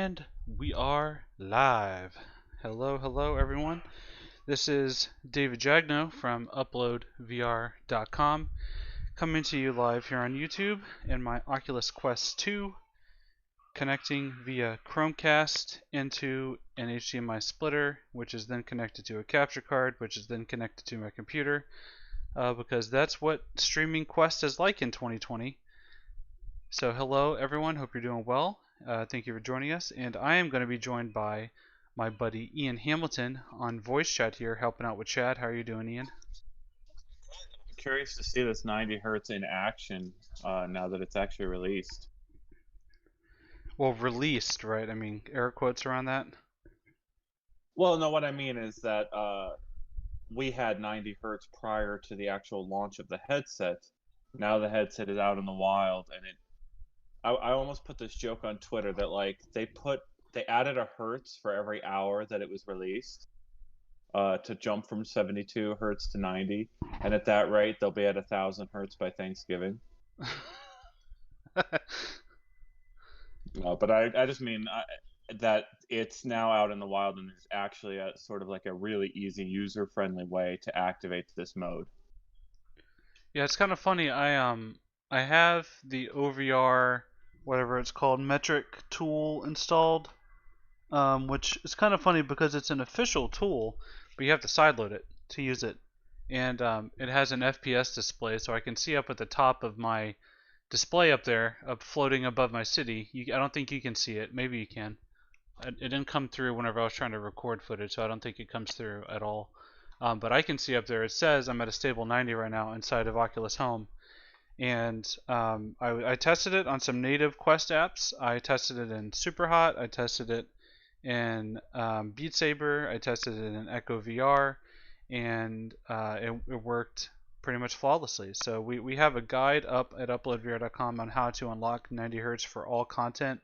And we are live. Hello everyone. This is David Jagno from UploadVR.com coming to you live here on YouTube in my Oculus Quest 2, connecting via Chromecast into an HDMI splitter, which is then connected to a capture card, which is then connected to my computer, because that's what streaming Quest is like in 2020. So hello everyone, hope you're doing well. Thank you for joining us, and I am going to be joined by my buddy Ian Hamilton on voice chat here, helping out with chat. How are you doing, Ian? I'm curious to see this 90 hertz in action now that it's actually released. Well, released, right? I mean, air quotes around that. Well, no, what I mean is that we had 90 hertz prior to the actual launch of the headset. Now the headset is out in the wild, and I almost put this joke on Twitter that like they added a hertz for every hour that it was released to jump from 72 hertz to 90, and at that rate they'll be at 1,000 hertz by Thanksgiving. No, but I just mean that it's now out in the wild and is actually a sort of like a really easy user-friendly way to activate this mode. Yeah, it's kind of funny. I have the OVR, whatever it's called, metric tool installed, which is kind of funny because it's an official tool, but you have to sideload it to use it. And it has an FPS display, so I can see up at the top of my display up there, up floating above my city. I don't think you can see it. Maybe you can. It didn't come through whenever I was trying to record footage, so I don't think it comes through at all. But I can see up there. It says I'm at a stable 90 right now inside of Oculus Home. And I tested it on some native Quest apps. I tested it in Superhot. I tested it in Beat Saber. I tested it in Echo VR, and it worked pretty much flawlessly. So we have a guide up at uploadvr.com on how to unlock 90 hertz for all content.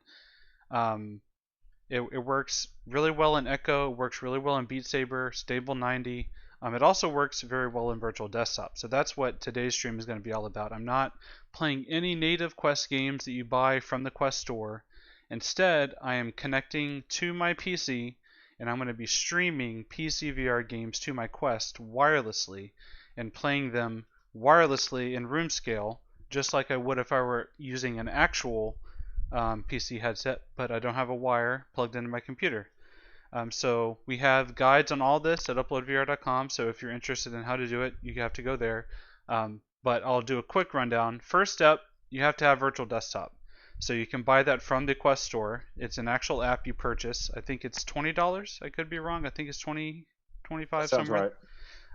It works really well in Echo, it works really well in Beat Saber, stable 90. It also works very well in virtual desktop. So that's what today's stream is going to be all about. I'm not playing any native Quest games that you buy from the Quest store. Instead, I am connecting to my PC, and I'm going to be streaming PC VR games to my Quest wirelessly and playing them wirelessly in room scale, just like I would if I were using an actual PC headset, but I don't have a wire plugged into my computer. So we have guides on all this at uploadvr.com, so if you're interested in how to do it, you have to go there. But I'll do a quick rundown. First step, you have to have virtual desktop. So you can buy that from the Quest store. It's an actual app you purchase. I think it's $20. I could be wrong. I think it's 20, That 25 sounds somewhere.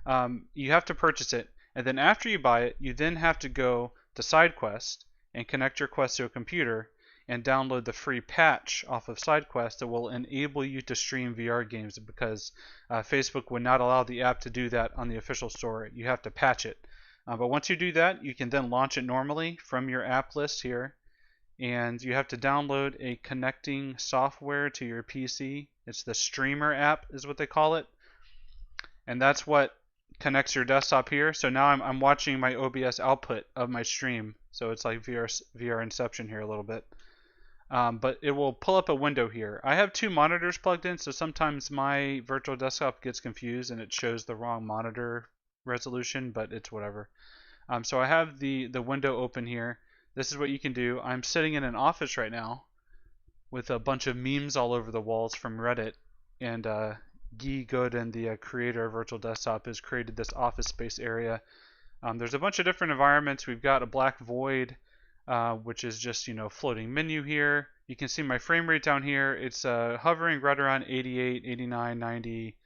right. You have to purchase it, and then after you buy it, you then have to go to SideQuest and connect your Quest to a computer and download the free patch off of SideQuest that will enable you to stream VR games, because Facebook would not allow the app to do that on the official store. You have to patch it. But once you do that, you can then launch it normally from your app list here. And you have to download a connecting software to your PC. It's the Streamer app is what they call it. And that's what connects your desktop here. So now I'm watching my OBS output of my stream. So it's like VR Inception here a little bit. But it will pull up a window here. I have two monitors plugged in, so sometimes my virtual desktop gets confused and it shows the wrong monitor resolution, but it's whatever. So I have the window open here. This is what you can do. I'm sitting in an office right now with a bunch of memes all over the walls from Reddit, and Guy Godin, the creator of Virtual Desktop, has created this office space area. There's a bunch of different environments. We've got a black void, which is just, floating menu here. You can see my frame rate down here. It's hovering right around 88, 89, 90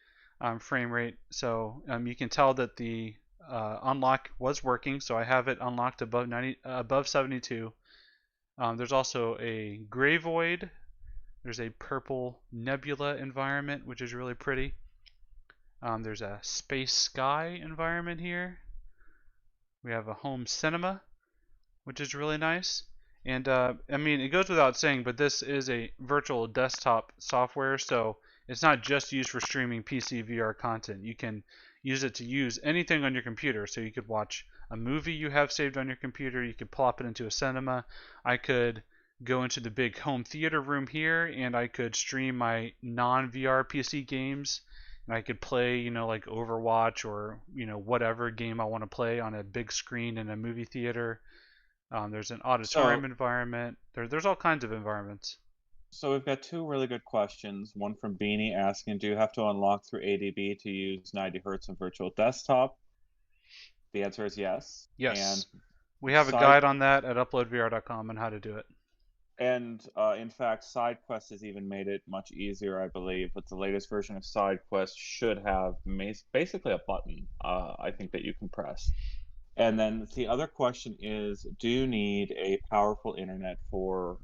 frame rate. So you can tell that the unlock was working. So I have it unlocked above 90, above 72. There's also a gray void. There's a purple nebula environment, which is really pretty. There's a space sky environment here. We have a home cinema, which is really nice. And I mean, it goes without saying, but this is a virtual desktop software, so it's not just used for streaming PC VR content. You can use it to use anything on your computer. So you could watch a movie you have saved on your computer. You could plop it into a cinema. I could go into the big home theater room here, and I could stream my non-VR PC games, and I could play, like Overwatch or whatever game I want to play on a big screen in a movie theater. There's an auditorium So, environment. There's all kinds of environments. so we've got two really good questions. One from Beanie asking, do you have to unlock through ADB to use 90 Hertz on virtual desktop? The answer is yes. And Yes, we have a side guide on that at uploadvr.com on how to do it. and in fact, SideQuest has even made it much easier, I believe. But the latest version of SideQuest should have basically a button, I think, that you can press. And then the other question is, do you need a powerful internet for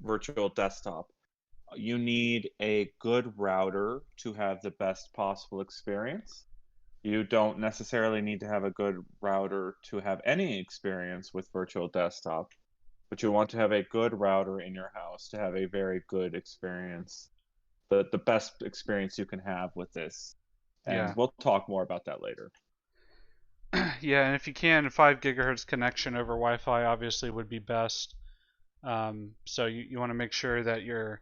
virtual desktop? You need a good router to have the best possible experience. You don't necessarily need to have a good router to have any experience with virtual desktop, but you want to have a good router in your house to have a very good experience, the best experience you can have with this. And Yeah. we'll talk more about that later. Yeah, and if you can, 5 gigahertz connection over Wi-Fi obviously would be best. So you want to make sure that your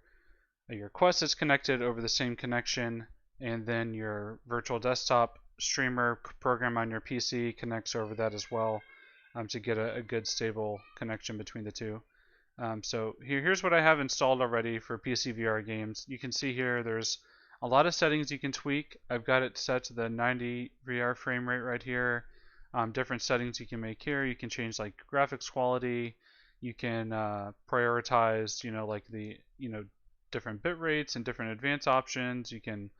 Quest is connected over the same connection, and then your virtual desktop streamer program on your PC connects over that as well, to get a good stable connection between the two. So here's what I have installed already for PC VR games. You can see here there's a lot of settings you can tweak. I've got it set to the 90 VR frame rate right here. Different settings you can make here. You can change like graphics quality. You can prioritize, like the different bit rates and different advanced options. You can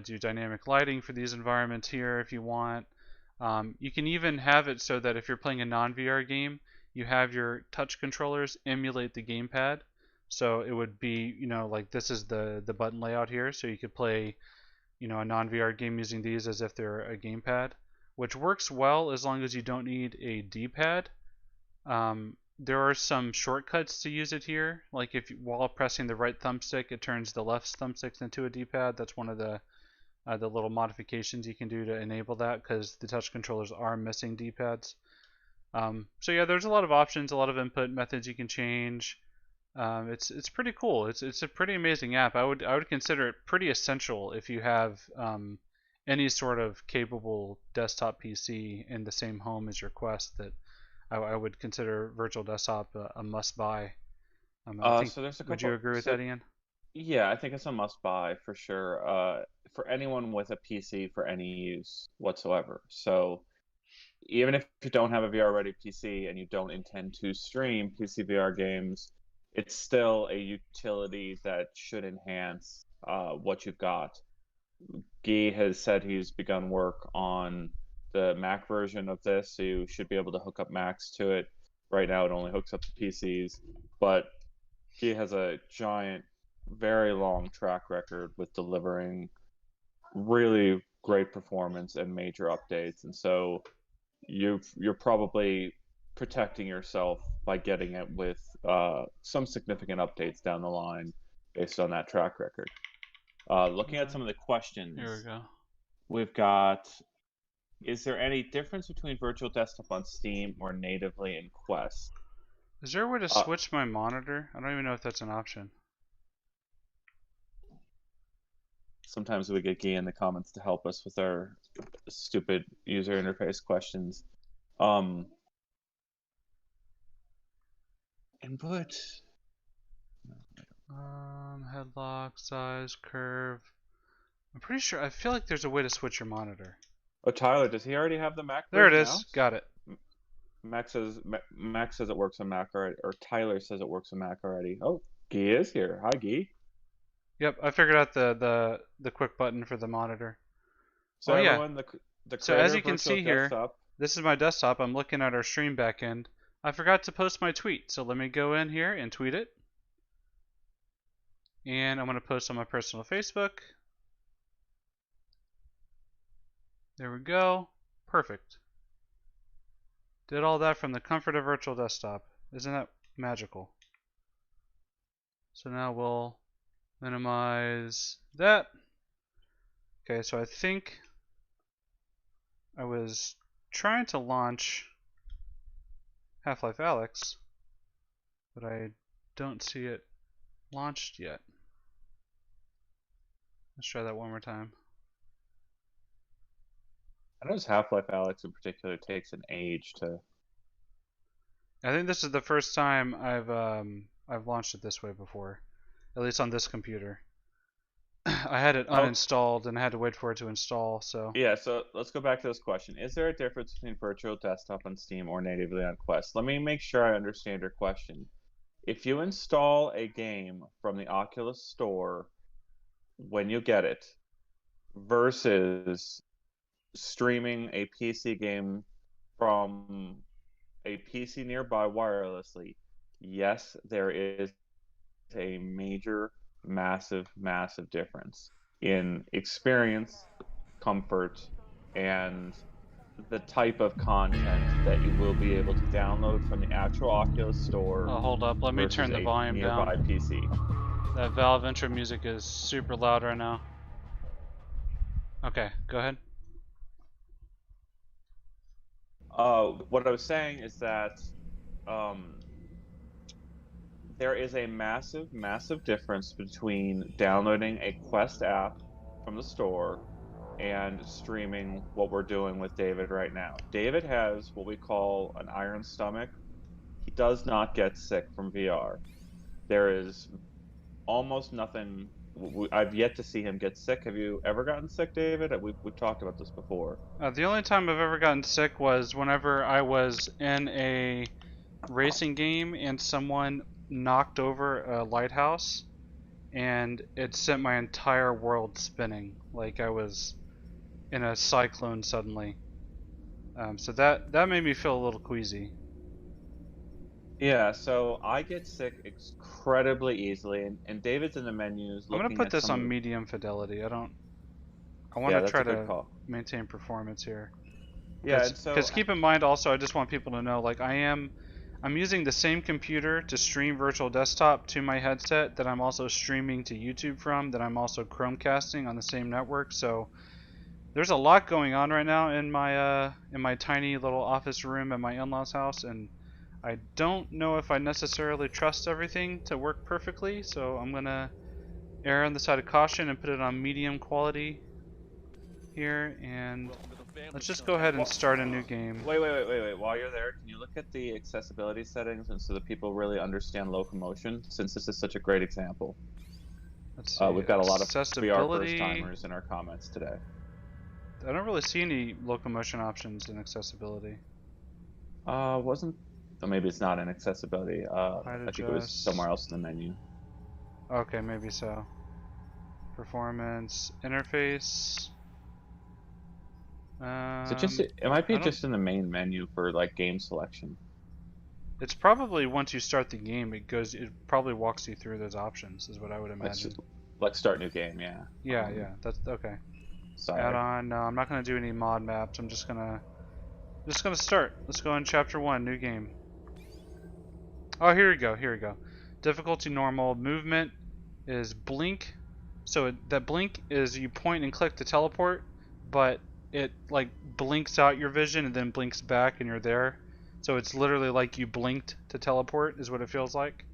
do dynamic lighting for these environments here if you want. You can even have it so that if you're playing a non-VR game, you have your touch controllers emulate the gamepad. So it would be, like this is the button layout here. So you could play, a non-VR game using these as if they're a gamepad, which works well as long as you don't need a D-pad. There are some shortcuts to use it here. Like if while pressing the right thumbstick, it turns the left thumbstick into a D-pad. That's one of the little modifications you can do to enable that, because the touch controllers are missing D-pads. So yeah, there's a lot of options, a lot of input methods you can change. It's pretty cool. It's a pretty amazing app. I would consider it pretty essential if you have any sort of capable desktop PC in the same home as your Quest. That I would consider virtual desktop a must-buy. I think. So there's a Would you couple. agree with So that, Ian? yeah, I think it's a must-buy for sure. For anyone with a PC for any use whatsoever. So even if you don't have a VR-ready PC and you don't intend to stream PC VR games, it's still a utility that should enhance what you've got. Guy has said he's begun work on the Mac version of this, so you should be able to hook up Macs to it. Right now, it only hooks up to PCs, but Guy has a giant, very long track record with delivering really great performance and major updates, and so you're probably protecting yourself by getting it with some significant updates down the line based on that track record. Looking at some of the questions, Here we go. we've got, is there any difference between virtual desktop on Steam or natively in Quest? Is there a way to Uh, switch my monitor? I don't even know if that's an option. Sometimes we get Guy in the comments to help us with our stupid user interface questions. Input. Headlock, size, curve. I'm pretty sure. I feel like there's a way to switch your monitor. Oh, Tyler, does he already have the Mac There it version is. out? Got it. Max says it works on Mac already, or Tyler says it works on Mac already. Oh, Guy is here. Hi, Guy. Yep, I figured out the quick button for the monitor. So Oh yeah. everyone, the So as creator you of can Virtual see here, Desktop. this is my desktop. I'm looking at our stream backend. I forgot to post my tweet, so let me go in here and tweet it. And I'm going to post on my personal Facebook. There we go. Perfect. Did all that from the comfort of virtual desktop. Isn't that magical? So now we'll minimize that. Okay, so I think I was trying to launch Half-Life Alyx, but I don't see it launched yet. Let's try that one more time. I know Half-Life Alyx in particular takes an age to. I think this is the first time I've launched it this way before, at least on this computer. I had it uninstalled and I had to wait for it to install. So yeah, so let's go back to this question: is there a difference between virtual desktop on Steam or natively on Quest? Let me make sure I understand your question. If you install a game from the Oculus Store when you get it, versus streaming a PC game from a PC nearby wirelessly, yes, there is a major, massive, massive difference in experience, comfort, and the type of content that you will be able to download from the actual Oculus Store hold up, let me versus turn the a volume nearby down. PC. That Valve intro music is super loud right now. Okay, go ahead. What I was saying is that there is a massive, massive difference between downloading a Quest app from the store and streaming what we're doing with David right now. David has what we call an iron stomach. He does not get sick from VR. There is almost nothing. I've yet to see him get sick. Have you ever gotten sick, David? We've talked about this before. The only time I've ever gotten sick was whenever I was in a racing game and someone knocked over a lighthouse and it sent my entire world spinning, like I was in a cyclone suddenly. So that made me feel a little queasy. Yeah, so I get sick incredibly easily, and David's in the menus I'm gonna looking put at this some of on the. medium fidelity. I want Yeah, to that's try a good to call. maintain performance here. Yeah, and so Because keep in mind also, I just want people to know, like I'm using the same computer to stream virtual desktop to my headset that I'm also streaming to YouTube from, that I'm also Chromecasting on the same network. So there's a lot going on right now in my tiny little office room at my in-laws house, and I don't know if I necessarily trust everything to work perfectly. So I'm gonna err on the side of caution and put it on medium quality here, and let's just go ahead and start a new game. wait. While you're there, can you look at the accessibility settings and so that people really understand Locomotion, since this is such a great example? Let's see, We've got a lot of VR first accessibility. timers in our comments today. I don't really see any locomotion options in accessibility. Wasn't. Oh, maybe it's not in accessibility. Height I think it was somewhere adjust. else in the menu. Okay, maybe so. Performance, interface. So it might be I don't. just in the main menu for like game selection. It's probably once you start the game, it probably walks you through those options, is what I would imagine. Like start new game, yeah. Yeah, that's okay. Sorry. Add on. No, I'm not gonna do any mod maps. I'm just gonna start. Let's go in chapter 1, new game. Oh, here we go. Difficulty normal. Movement is blink. So that blink is you point and click to teleport, but it like blinks out your vision and then blinks back and you're there. So it's literally like you blinked to teleport is what it feels like.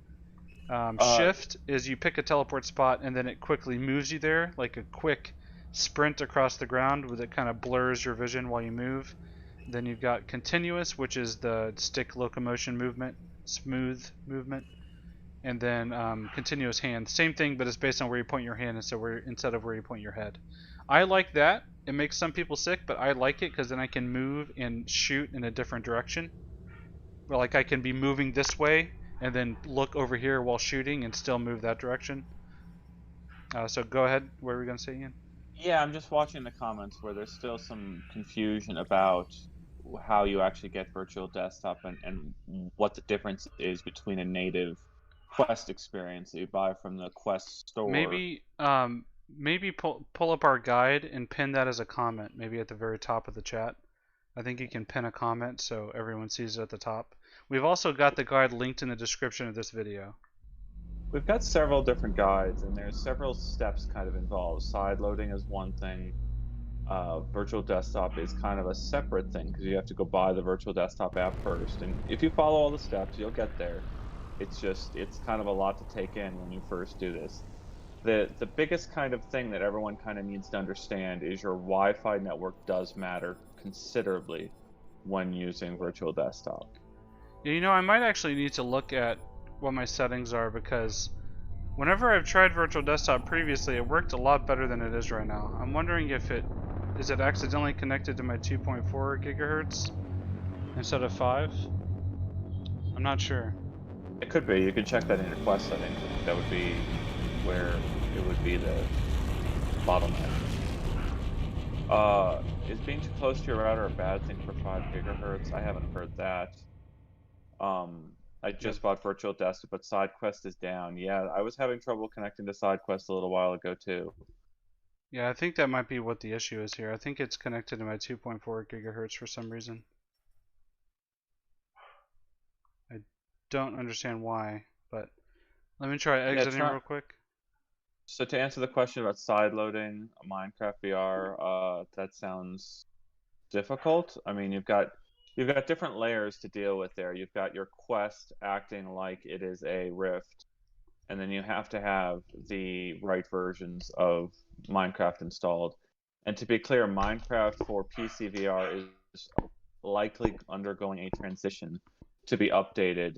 Shift is you pick a teleport spot and then it quickly moves you there, like a quick sprint across the ground with it kind of blurs your vision while you move. Then you've got continuous, which is the stick locomotion movement, smooth movement, and then continuous hand. Same thing, but it's based on where you point your hand instead of where you point your head. I like that. It makes some people sick, but I like it because then I can move and shoot in a different direction. Or like I can be moving this way and then look over here while shooting and still move that direction. So go ahead. What were we gonna say, Ian? Yeah, I'm just watching the comments where there's still some confusion about how you actually get virtual desktop and what the difference is between a native Quest experience that you buy from the Quest store. Maybe pull up our guide and pin that as a comment, maybe at the very top of the chat. I think you can pin a comment so everyone sees it at the top. We've also got the guide linked in the description of this video. We've got several different guides, and there's several steps kind of involved. Side loading is one thing. Virtual desktop is kind of a separate thing because you have to go buy the virtual desktop app first. And if you follow all the steps, you'll get there. It's kind of a lot to take in when you first do this. The biggest kind of thing that everyone kind of needs to understand is your Wi-Fi network does matter considerably when using virtual desktop. Yeah, you know, I might actually need to look at what my settings are, because whenever I've tried virtual desktop previously, it worked a lot better than it is right now. I'm wondering if is it accidentally connected to my 2.4 gigahertz instead of 5? I'm not sure. It could be. You could check that in your Quest settings. I think that would be where it would be the bottleneck. Is being too close to your router a bad thing for 5 gigahertz? I haven't heard that. I just bought virtual desktop, but SideQuest is down. Yeah, I was having trouble connecting to SideQuest a little while ago too. Yeah, I think that might be what the issue is here. I think it's connected to my 2.4 gigahertz for some reason. I don't understand why, but let me try exiting real quick. So to answer the question about sideloading Minecraft VR, that sounds difficult. I mean, you've got different layers to deal with there. You've got your Quest acting like it is a Rift, and then you have to have the right versions of Minecraft installed. And to be clear, Minecraft for PC VR is likely undergoing a transition to be updated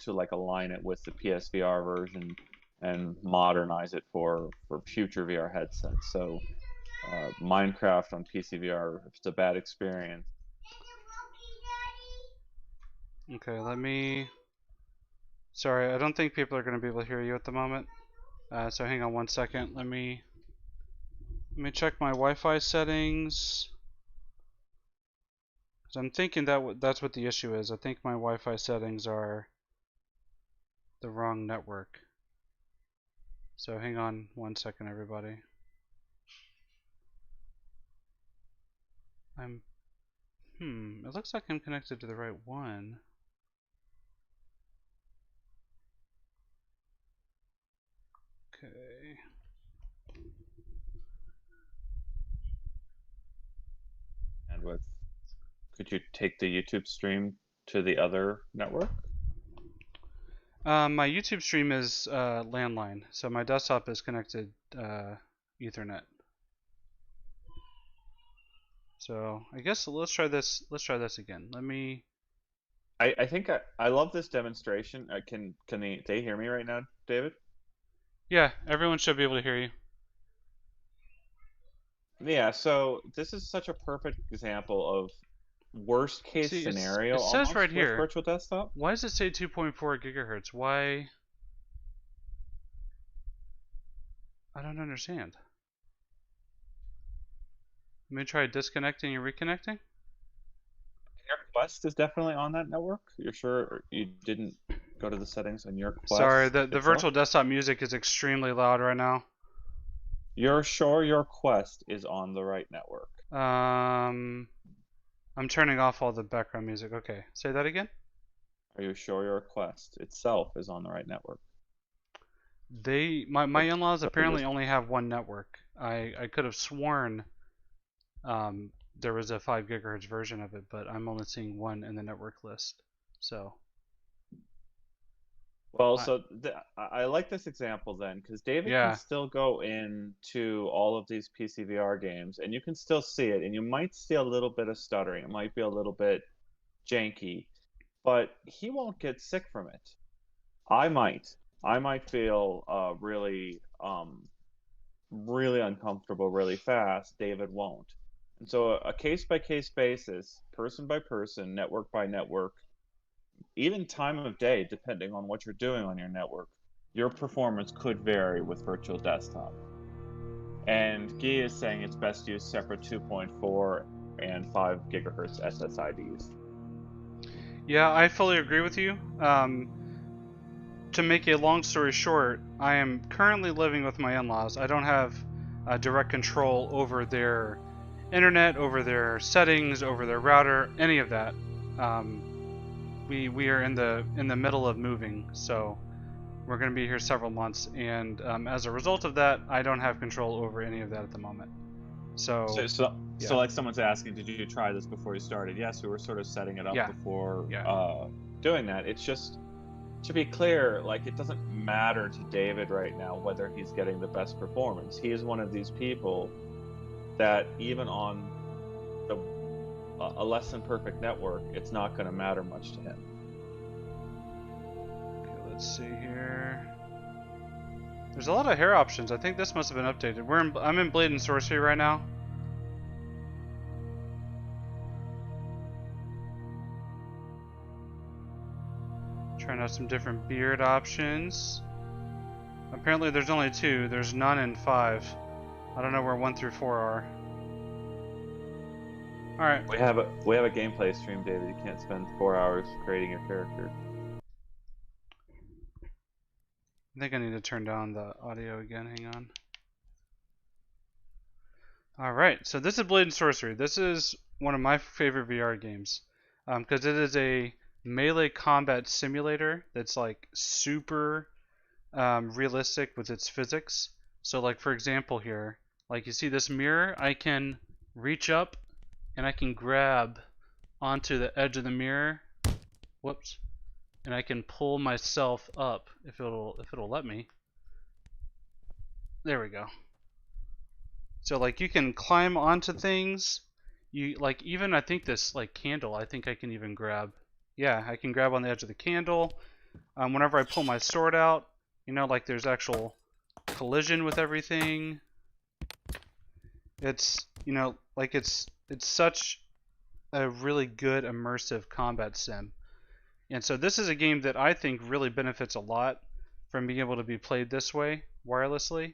to like align it with the PSVR version and modernize it for future VR headsets. So Minecraft on PC VR, if it's a bad experience. Okay, sorry, I don't think people are going to be able to hear you at the moment. So hang on one second. Let me check my Wi-Fi settings. So I'm thinking that's what the issue is. I think my Wi-Fi settings are the wrong network. So hang on one second, everybody. It looks like I'm connected to the right one. Okay. And could you take the YouTube stream to the other network? My YouTube stream is landline, so my desktop is connected Ethernet. So I guess let's try this. Let's try this again. Let me. I think I love this demonstration. Can they hear me right now, David? Yeah, everyone should be able to hear you. Yeah, so this is such a perfect example of worst case scenario it says right with here, virtual desktop. Why does it say 2.4 gigahertz? Why? I don't understand. Let me try disconnecting and reconnecting. Your Quest is definitely on that network. You're sure you didn't go to the settings on your Quest? Sorry, the virtual desktop music is extremely loud right now. You're sure your Quest is on the right network? I'm turning off all the background music. Okay, say that again. Are you sure your Quest itself is on the right network? My in-laws apparently only have one network. I could have sworn there was a 5 gigahertz version of it, but I'm only seeing one in the network list. So. Well, I like this example then, because David can still go into all of these PC VR games, and you can still see it, and you might see a little bit of stuttering. It might be a little bit janky, but he won't get sick from it. I might feel really uncomfortable really fast. David won't. And so a case-by-case basis, person by person, network by network, even time of day, depending on what you're doing on your network, your performance could vary with virtual desktop. And Guy is saying it's best to use separate 2.4 and 5 gigahertz SSIDs. Yeah, I fully agree with you. To make a long story short, I am currently living with my in-laws. I don't have direct control over their internet, over their settings, over their router, any of that. We are in the middle of moving, so we're going to be here several months, and as a result of that, I don't have control over any of that at the moment. So like someone's asking, did you try this before you started? Yes, we were sort of setting it up before doing that. It's just to be clear, like, it doesn't matter to David right now whether he's getting the best performance. He is one of these people that even on the, a less than perfect network, it's not going to matter much to him. Okay, let's see here. There's a lot of hair options. I think this must have been updated. I'm in Blatant Sorcery right now. Trying out some different beard options. Apparently there's only 2. There's none in 5. I don't know where 1 through 4 are. Alright. We have a gameplay stream, David. You can't spend 4 hours creating a character. I think I need to turn down the audio again. Hang on. Alright, so this is Blatant Sorcery. This is one of my favorite VR games. Because it is a melee combat simulator that's like super realistic with its physics. So like for example here, like you see this mirror, I can reach up and I can grab onto the edge of the mirror. Whoops. And I can pull myself up if it'll let me. There we go. So like you can climb onto things. You like even I think this like candle, I think I can even grab. Yeah, I can grab on the edge of the candle. Whenever I pull my sword out, you know, like there's actual collision with everything. It's, you know, like it's such a really good immersive combat sim. And so this is a game that I think really benefits a lot from being able to be played this way, wirelessly.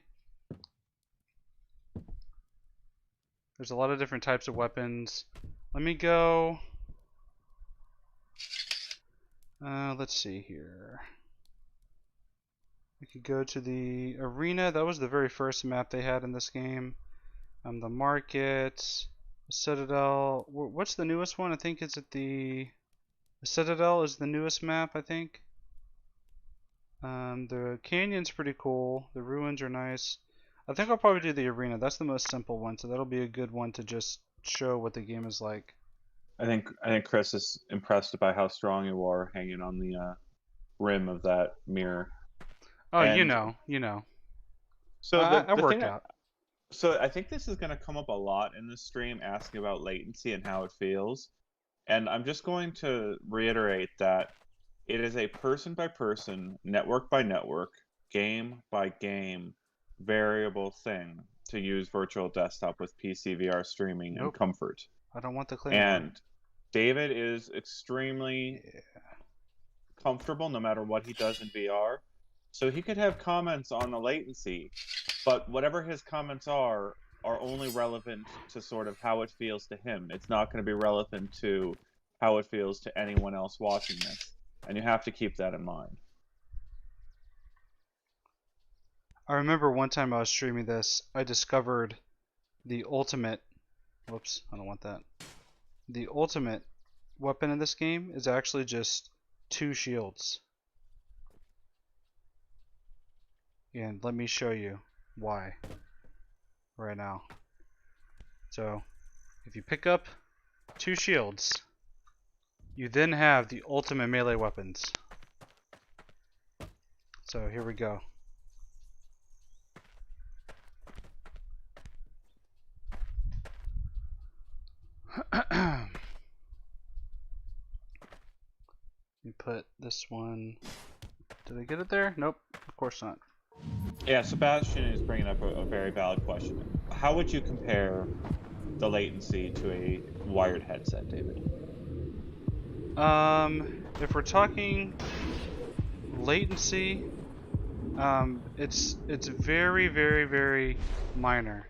There's a lot of different types of weapons. Let me go... let's see here. We could go to the arena. That was the very first map they had in this game. The market, the Citadel. What's the newest one? I think it's at the Citadel is the newest map, I think. The canyon's pretty cool. The ruins are nice. I think I'll probably do the arena. That's the most simple one, so that'll be a good one to just show what the game is like. I think Chris is impressed by how strong you are hanging on the rim of that mirror. Oh, and you know. So I worked out. So I think this is going to come up a lot in this stream, asking about latency and how it feels. And I'm just going to reiterate that it is a person by person, network by network, game by game, variable thing to use virtual desktop with PC VR streaming and comfort. I don't want the claymore. And David is extremely comfortable no matter what he does in VR. So he could have comments on the latency, but whatever his comments are only relevant to sort of how it feels to him. It's not going to be relevant to how it feels to anyone else watching this. And you have to keep that in mind. I remember one time I was streaming this, I discovered the ultimate... Whoops, I don't want that. The ultimate weapon in this game is actually just 2 shields. And let me show you why right now. So, if you pick up 2 shields, you then have the ultimate melee weapons. So here we go. You put this one. Did I get it there? Nope, of course not. Yeah, Sebastian is bringing up a very valid question. How would you compare the latency to a wired headset, David? If we're talking latency, it's very, very, very minor.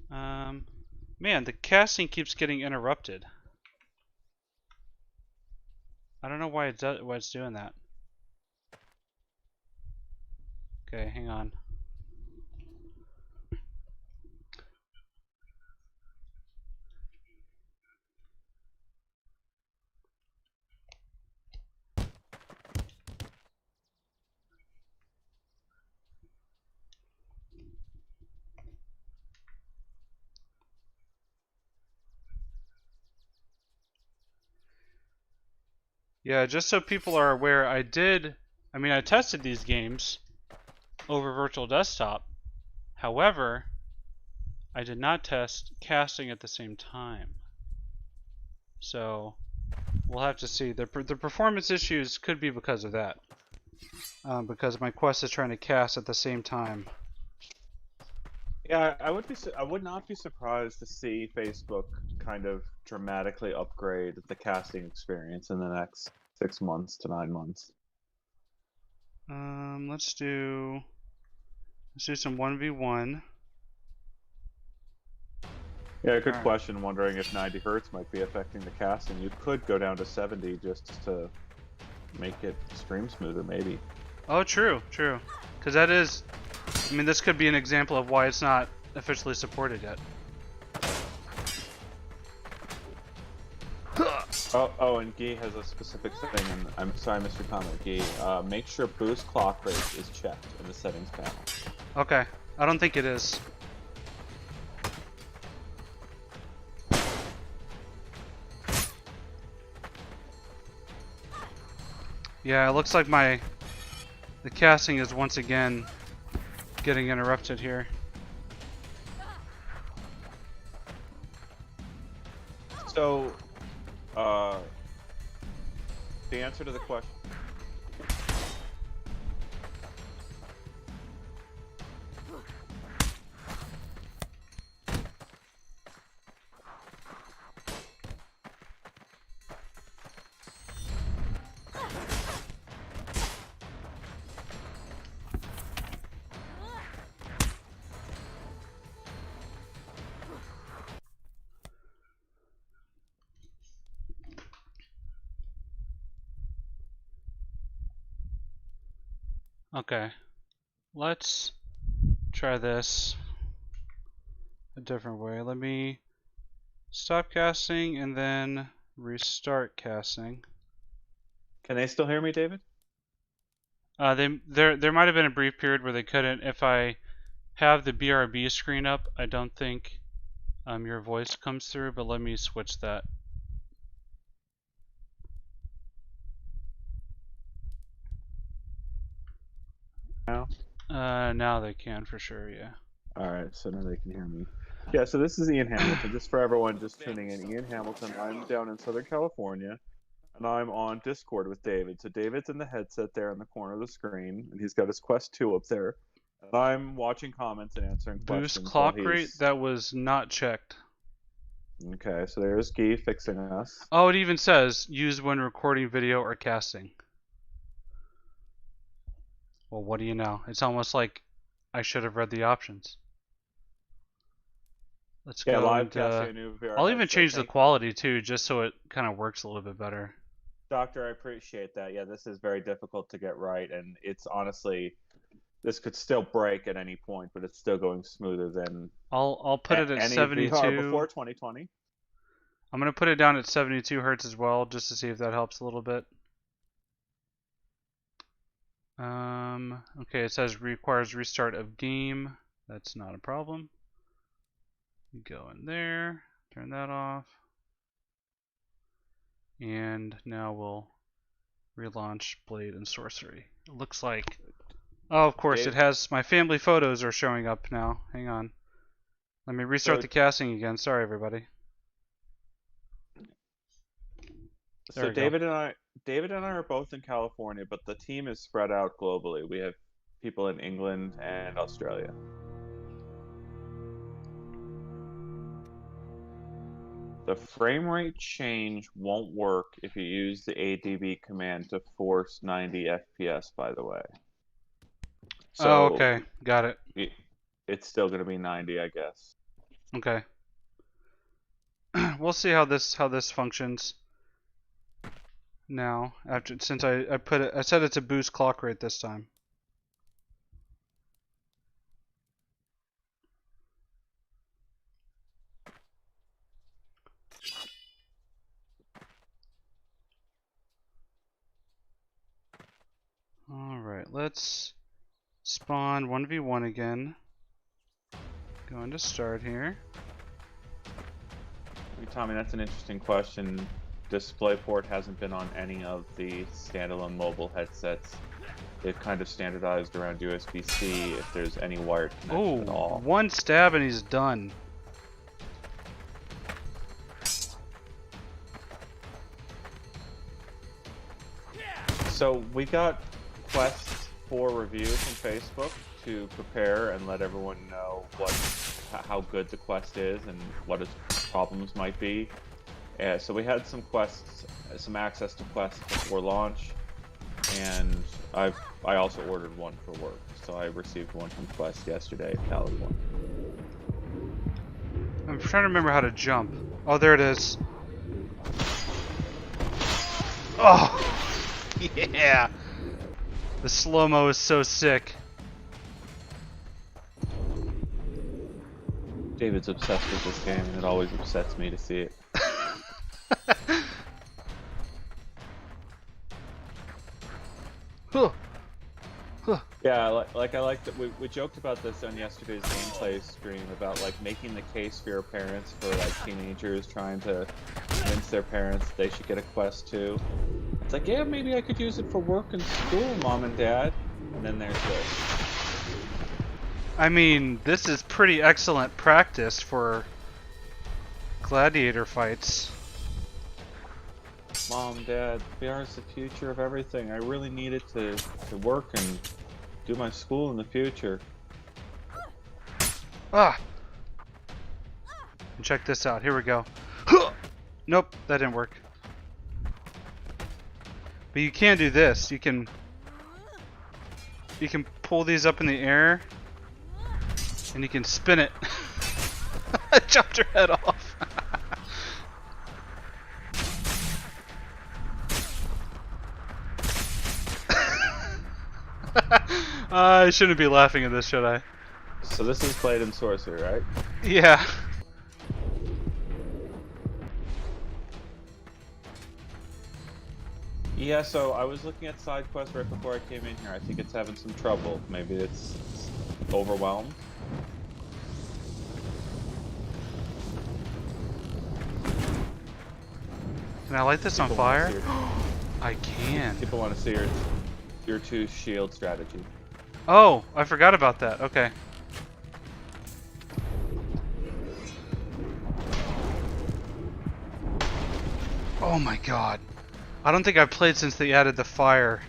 Man, the casting keeps getting interrupted. I don't know why it's doing that. Okay, hang on. Yeah, just so people are aware, I tested these games over Virtual Desktop. However, I did not test casting at the same time. So, we'll have to see. The performance issues could be because of that. Because my Quest is trying to cast at the same time. Yeah, I would not be surprised to see Facebook kind of dramatically upgrade the casting experience in the next 6 months to 9 months. Let's do some 1v1. Yeah, good question. Wondering if 90 hertz might be affecting the casting. You could go down to 70 just to make it stream smoother, maybe. Oh, true. Because that is, this could be an example of why it's not officially supported yet. Oh, and Guy has a specific thing, and I'm sorry, Mr. Comment. Guy, make sure boost clock rate is checked in the settings panel. Okay, I don't think it is. Yeah, it looks like the casting is once again getting interrupted here. So, the answer to the question. Okay, let's try this a different way. Let me stop casting and then restart casting. Can they still hear me, David? There might have been a brief period where they couldn't. If I have the BRB screen up, I don't think your voice comes through, but let me switch that. Now? Now they can for sure, yeah. Alright, so now they can hear me. Yeah, so this is Ian Hamilton. Just for everyone just tuning in, Ian Hamilton. I'm down in Southern California, and I'm on Discord with David. So David's in the headset there in the corner of the screen, and he's got his Quest 2 up there. And I'm watching comments and answering questions. Boost clock rate, that was not checked. Okay, so there's Guy fixing us. Oh, it even says use when recording video or casting. Well, what do you know? It's almost like I should have read the options. Let's go live and, casting a new VR I'll even headset. change the quality too, just so it kind of works a little bit better. Doctor, I appreciate that. Yeah, this is very difficult to get right, and it's honestly, this could still break at any point, but it's still going smoother than I'll put it at any 72 VR before 2020. I'm gonna put it down at 72 hertz as well, just to see if that helps a little bit. Okay, it says requires restart of game. That's not a problem. Go in there, turn that off, and now we'll relaunch Blatant Sorcery. It looks like, oh, of course, it has my family photos are showing up now. Hang on, let me restart the casting again. Sorry, everybody. So David and I are both in California, but the team is spread out globally. We have people in England and Australia. The frame rate change won't work if you use the ADB command to force 90 FPS, by the way. So oh, okay. Got it. It's still going to be 90, I guess. Okay. We'll see how this functions now, since I said it's a boost clock rate this time. Alright, let's spawn 1v1 again. Going to start here. Tommy, that's an interesting question. DisplayPort hasn't been on any of the standalone mobile headsets. They've kind of standardized around USB-C if there's any wired connection at all. One stab and he's done. So we got Quest 4 review from Facebook to prepare and let everyone know how good the Quest is and what its problems might be. So we had some access to Quest before launch, and I also ordered one for work. So I received one from Quest yesterday, a valid one. I'm trying to remember how to jump. Oh, there it is. Oh, yeah. The slow-mo is so sick. David's obsessed with this game, and it always upsets me to see it. Yeah, like I like that we joked about this on yesterday's gameplay stream about like making the case for your parents for like teenagers trying to convince their parents they should get a Quest 2. It's like, yeah, maybe I could use it for work and school, Mom and Dad. And then there's this. I mean, this is pretty excellent practice for gladiator fights. Mom, Dad, VR is the future of everything. I really need it to work and do my school in the future. Ah! And check this out. Here we go. Nope, that didn't work. But you can do this. You can pull these up in the air, and you can spin it. I chopped her head off. I shouldn't be laughing at this, should I? So this is Blatant Sorcery, right? Yeah. Yeah, so I was looking at side quests right before I came in here. I think it's having some trouble. Maybe it's overwhelmed. Can I light this on fire? I can. People want to see your 2 shield strategy. Oh, I forgot about that. Okay. Oh my god. I don't think I've played since they added the fire.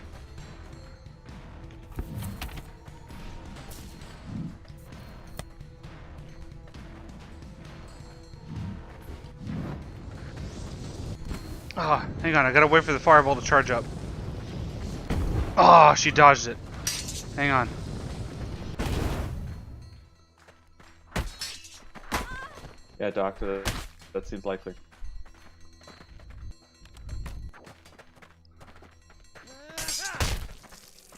Ah, hang on, I gotta wait for the fireball to charge up. Oh, she dodged it. Hang on. Yeah, Doctor, that seems likely.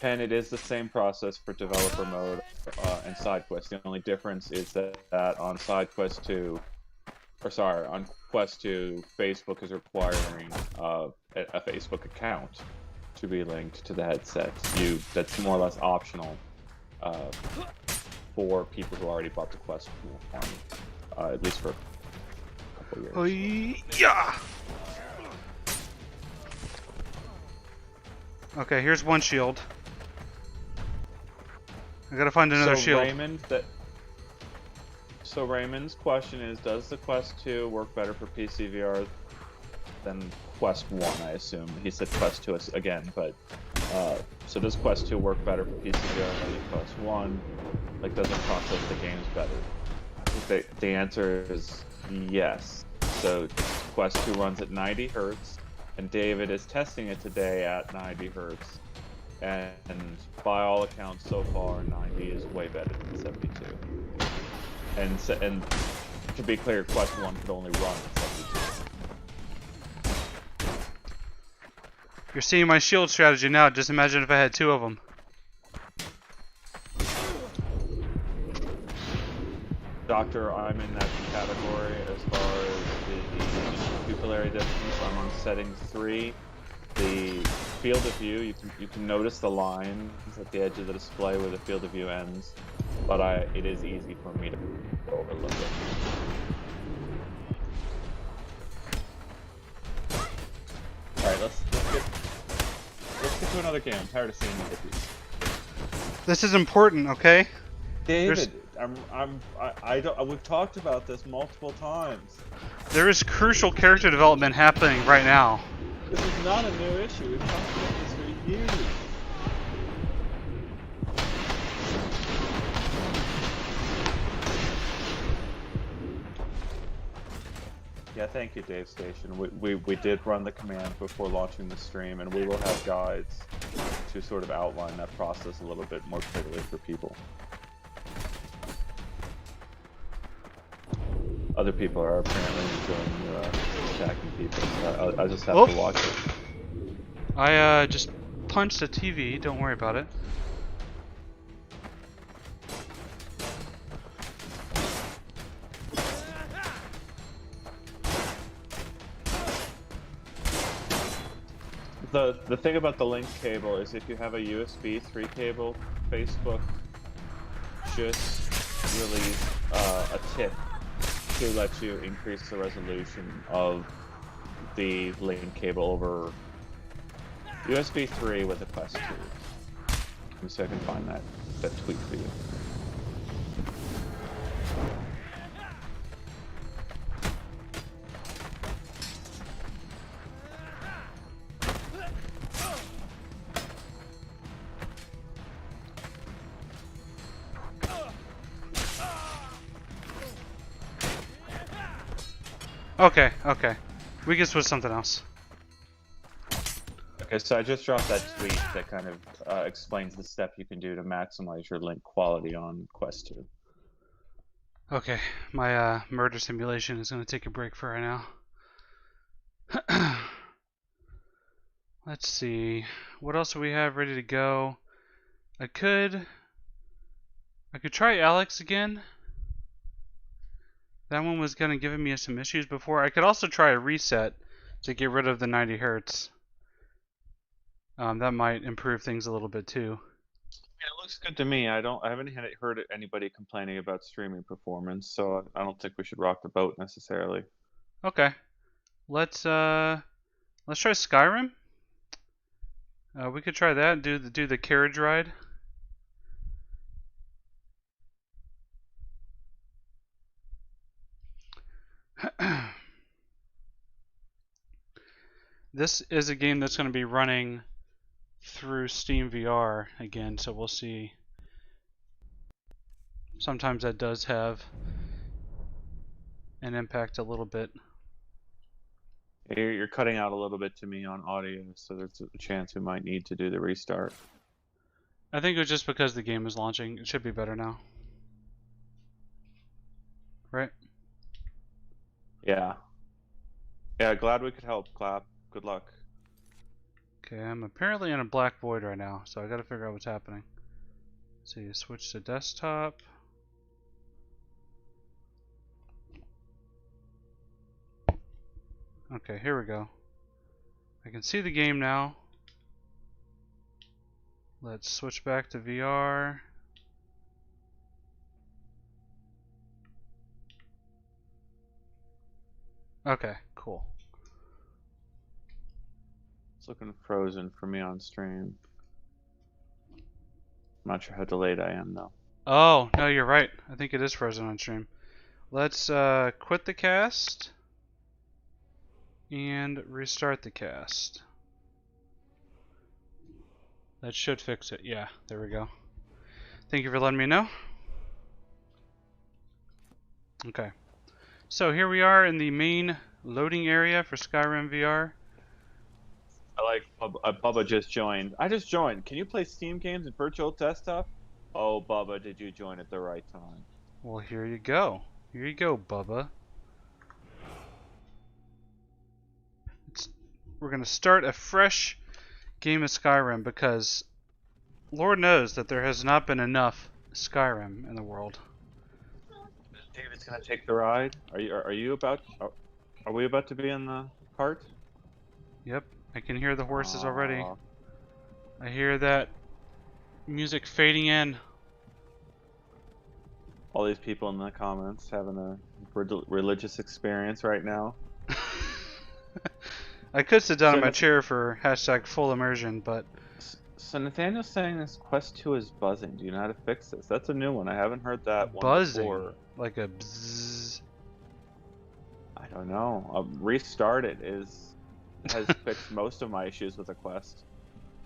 And it is the same process for developer mode and side quest. The only difference is that on side quest 2, on Quest 2, Facebook is requiring a Facebook account to be linked to the headset. That's more or less optional for people who already bought the Quest 1, at least for a couple of years. Yeah. Okay, here's one shield. I gotta find another shield. Raymond's question is, does the Quest 2 work better for PC VR than Quest 1, I assume? He said Quest 2 again, but so does Quest 2 work better for PC VR than Quest 1? Like, does it process the games better? The answer is yes. So Quest 2 runs at 90 Hertz, and David is testing it today at 90 Hertz. And by all accounts so far, 90 is way better than 72. And to be clear, Quest 1 could only run at 72. You're seeing my shield strategy now. Just imagine if I had 2 of them. Doctor, I'm in that category as far as the pupillary distance. I'm on setting 3. The field of view, you can notice the lines at the edge of the display where the field of view ends, but it is easy for me to overlook it. to another game. I'm tired of seeing you hippies. This is important, okay? David, I don't. We've talked about this multiple times. There is crucial character development happening right now. This is not a new issue. We've talked about this for years. Yeah, thank you, Dave Station. We did run the command before launching the stream, and we will have guides to sort of outline that process a little bit more clearly for people. Other people are apparently enjoying attacking people, so I just have to watch it. I just punched a TV, don't worry about it. The thing about the link cable is if you have a USB 3 cable, Facebook just released a tip to let you increase the resolution of the link cable over USB 3 with a Quest 2. Let me see if I can find that tweet for you. Okay. We can switch something else. Okay, so I just dropped that tweet that kind of explains the step you can do to maximize your link quality on Quest 2. Okay, my murder simulation is going to take a break for right now. Let's see. What else do we have ready to go? I could try Alex again. That one was kind of giving me some issues before. I could also try a reset to get rid of the 90 Hertz. That might improve things a little bit too. Yeah, it looks good to me. I haven't heard anybody complaining about streaming performance, so I don't think we should rock the boat necessarily. Okay, let's try Skyrim. We could try that and do the carriage ride. This is a game that's going to be running through Steamvr again, so we'll see. Sometimes that does have an impact a little bit. You're cutting out a little bit to me on audio, so there's a chance we might need to do the restart. I think it was just because the game is launching. It should be better now. Right? Yeah. Yeah, glad we could help, Clap. Good luck. Okay, I'm apparently in a black void right now, so I gotta figure out what's happening. So you switch to desktop. Okay, here we go. I can see the game now. Let's switch back to VR. Okay, cool. It's looking frozen for me on stream. I'm not sure how delayed I am though. Oh, no, you're right. I think it is frozen on stream. Let's quit the cast and restart the cast. That should fix it. Yeah, there we go. Thank you for letting me know. Okay. So here we are in the main loading area for Skyrim VR. I like Bubba just joined. I just joined. Can you play Steam games in virtual desktop? Oh, Bubba, did you join at the right time? Well, here you go. Here you go, Bubba. We're going to start a fresh game of Skyrim because Lord knows that there has not been enough Skyrim in the world. David's gonna take the ride. Are we about to be in the cart? Yep, I can hear the horses already. I hear that music fading in. All these people in the comments having a religious experience right now. I could sit down in my chair for #full immersion, but So Nathaniel's saying this Quest 2 is buzzing. Do you know how to fix this? That's a new one. I haven't heard that one Buzzing, before. like a bzzz. I don't know. Restart it has fixed most of my issues with the Quest.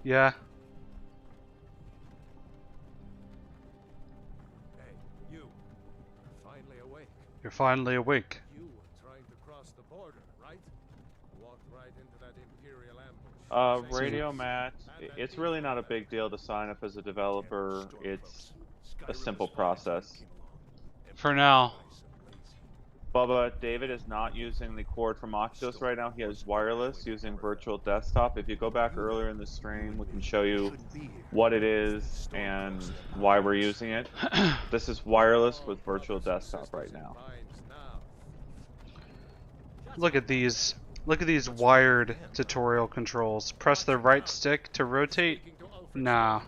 Yeah. Hey, you. You're finally awake. You're finally awake. You were trying to cross the border, right? Walked right into that Imperial ambush. Radio Matt, it's really not a big deal to sign up as a developer. It's a simple process. For now. Bubba, David is not using the cord from Oculus right now. He has wireless using virtual desktop. If you go back earlier in the stream, we can show you what it is and why we're using it. This is wireless with virtual desktop right now. Look at these. Look at these wired tutorial controls. Press the right stick to rotate. Nah.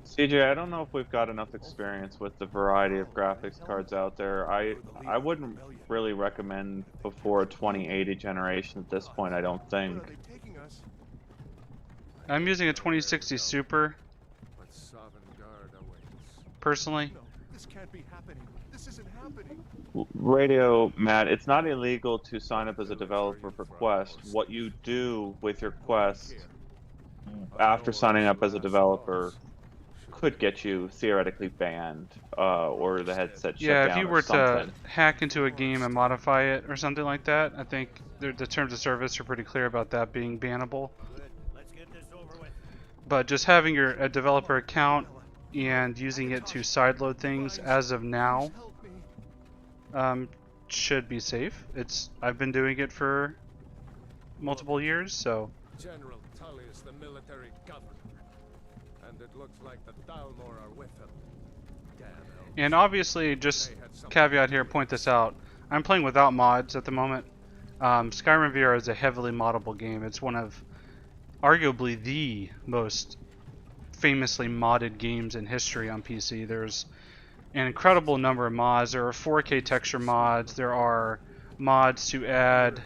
CJ, I don't know if we've got enough experience with the variety of graphics cards out there. I wouldn't really recommend before a 2080 generation at this point, I don't think. I'm using a 2060 Super. Personally. This can't be happening. This isn't happening. Radio, Matt, it's not illegal to sign up as a developer for Quest. What you do with your Quest after signing up as a developer could get you theoretically banned, or the headset shut down. Yeah, if you were to hack into a game and modify it or something like that, I think the terms of service are pretty clear about that being bannable. But just having a developer account and using it to sideload things as of now should be safe. I've been doing it for multiple years, so. General Tully is the military governor. And it looks like the Dalmor are with him. And obviously, just caveat here, point this out. I'm playing without mods at the moment. Skyrim Vr is a heavily moddable game. It's one of arguably the most famously modded games in history on PC. There's an incredible number of mods. There are 4K texture mods. There are mods to add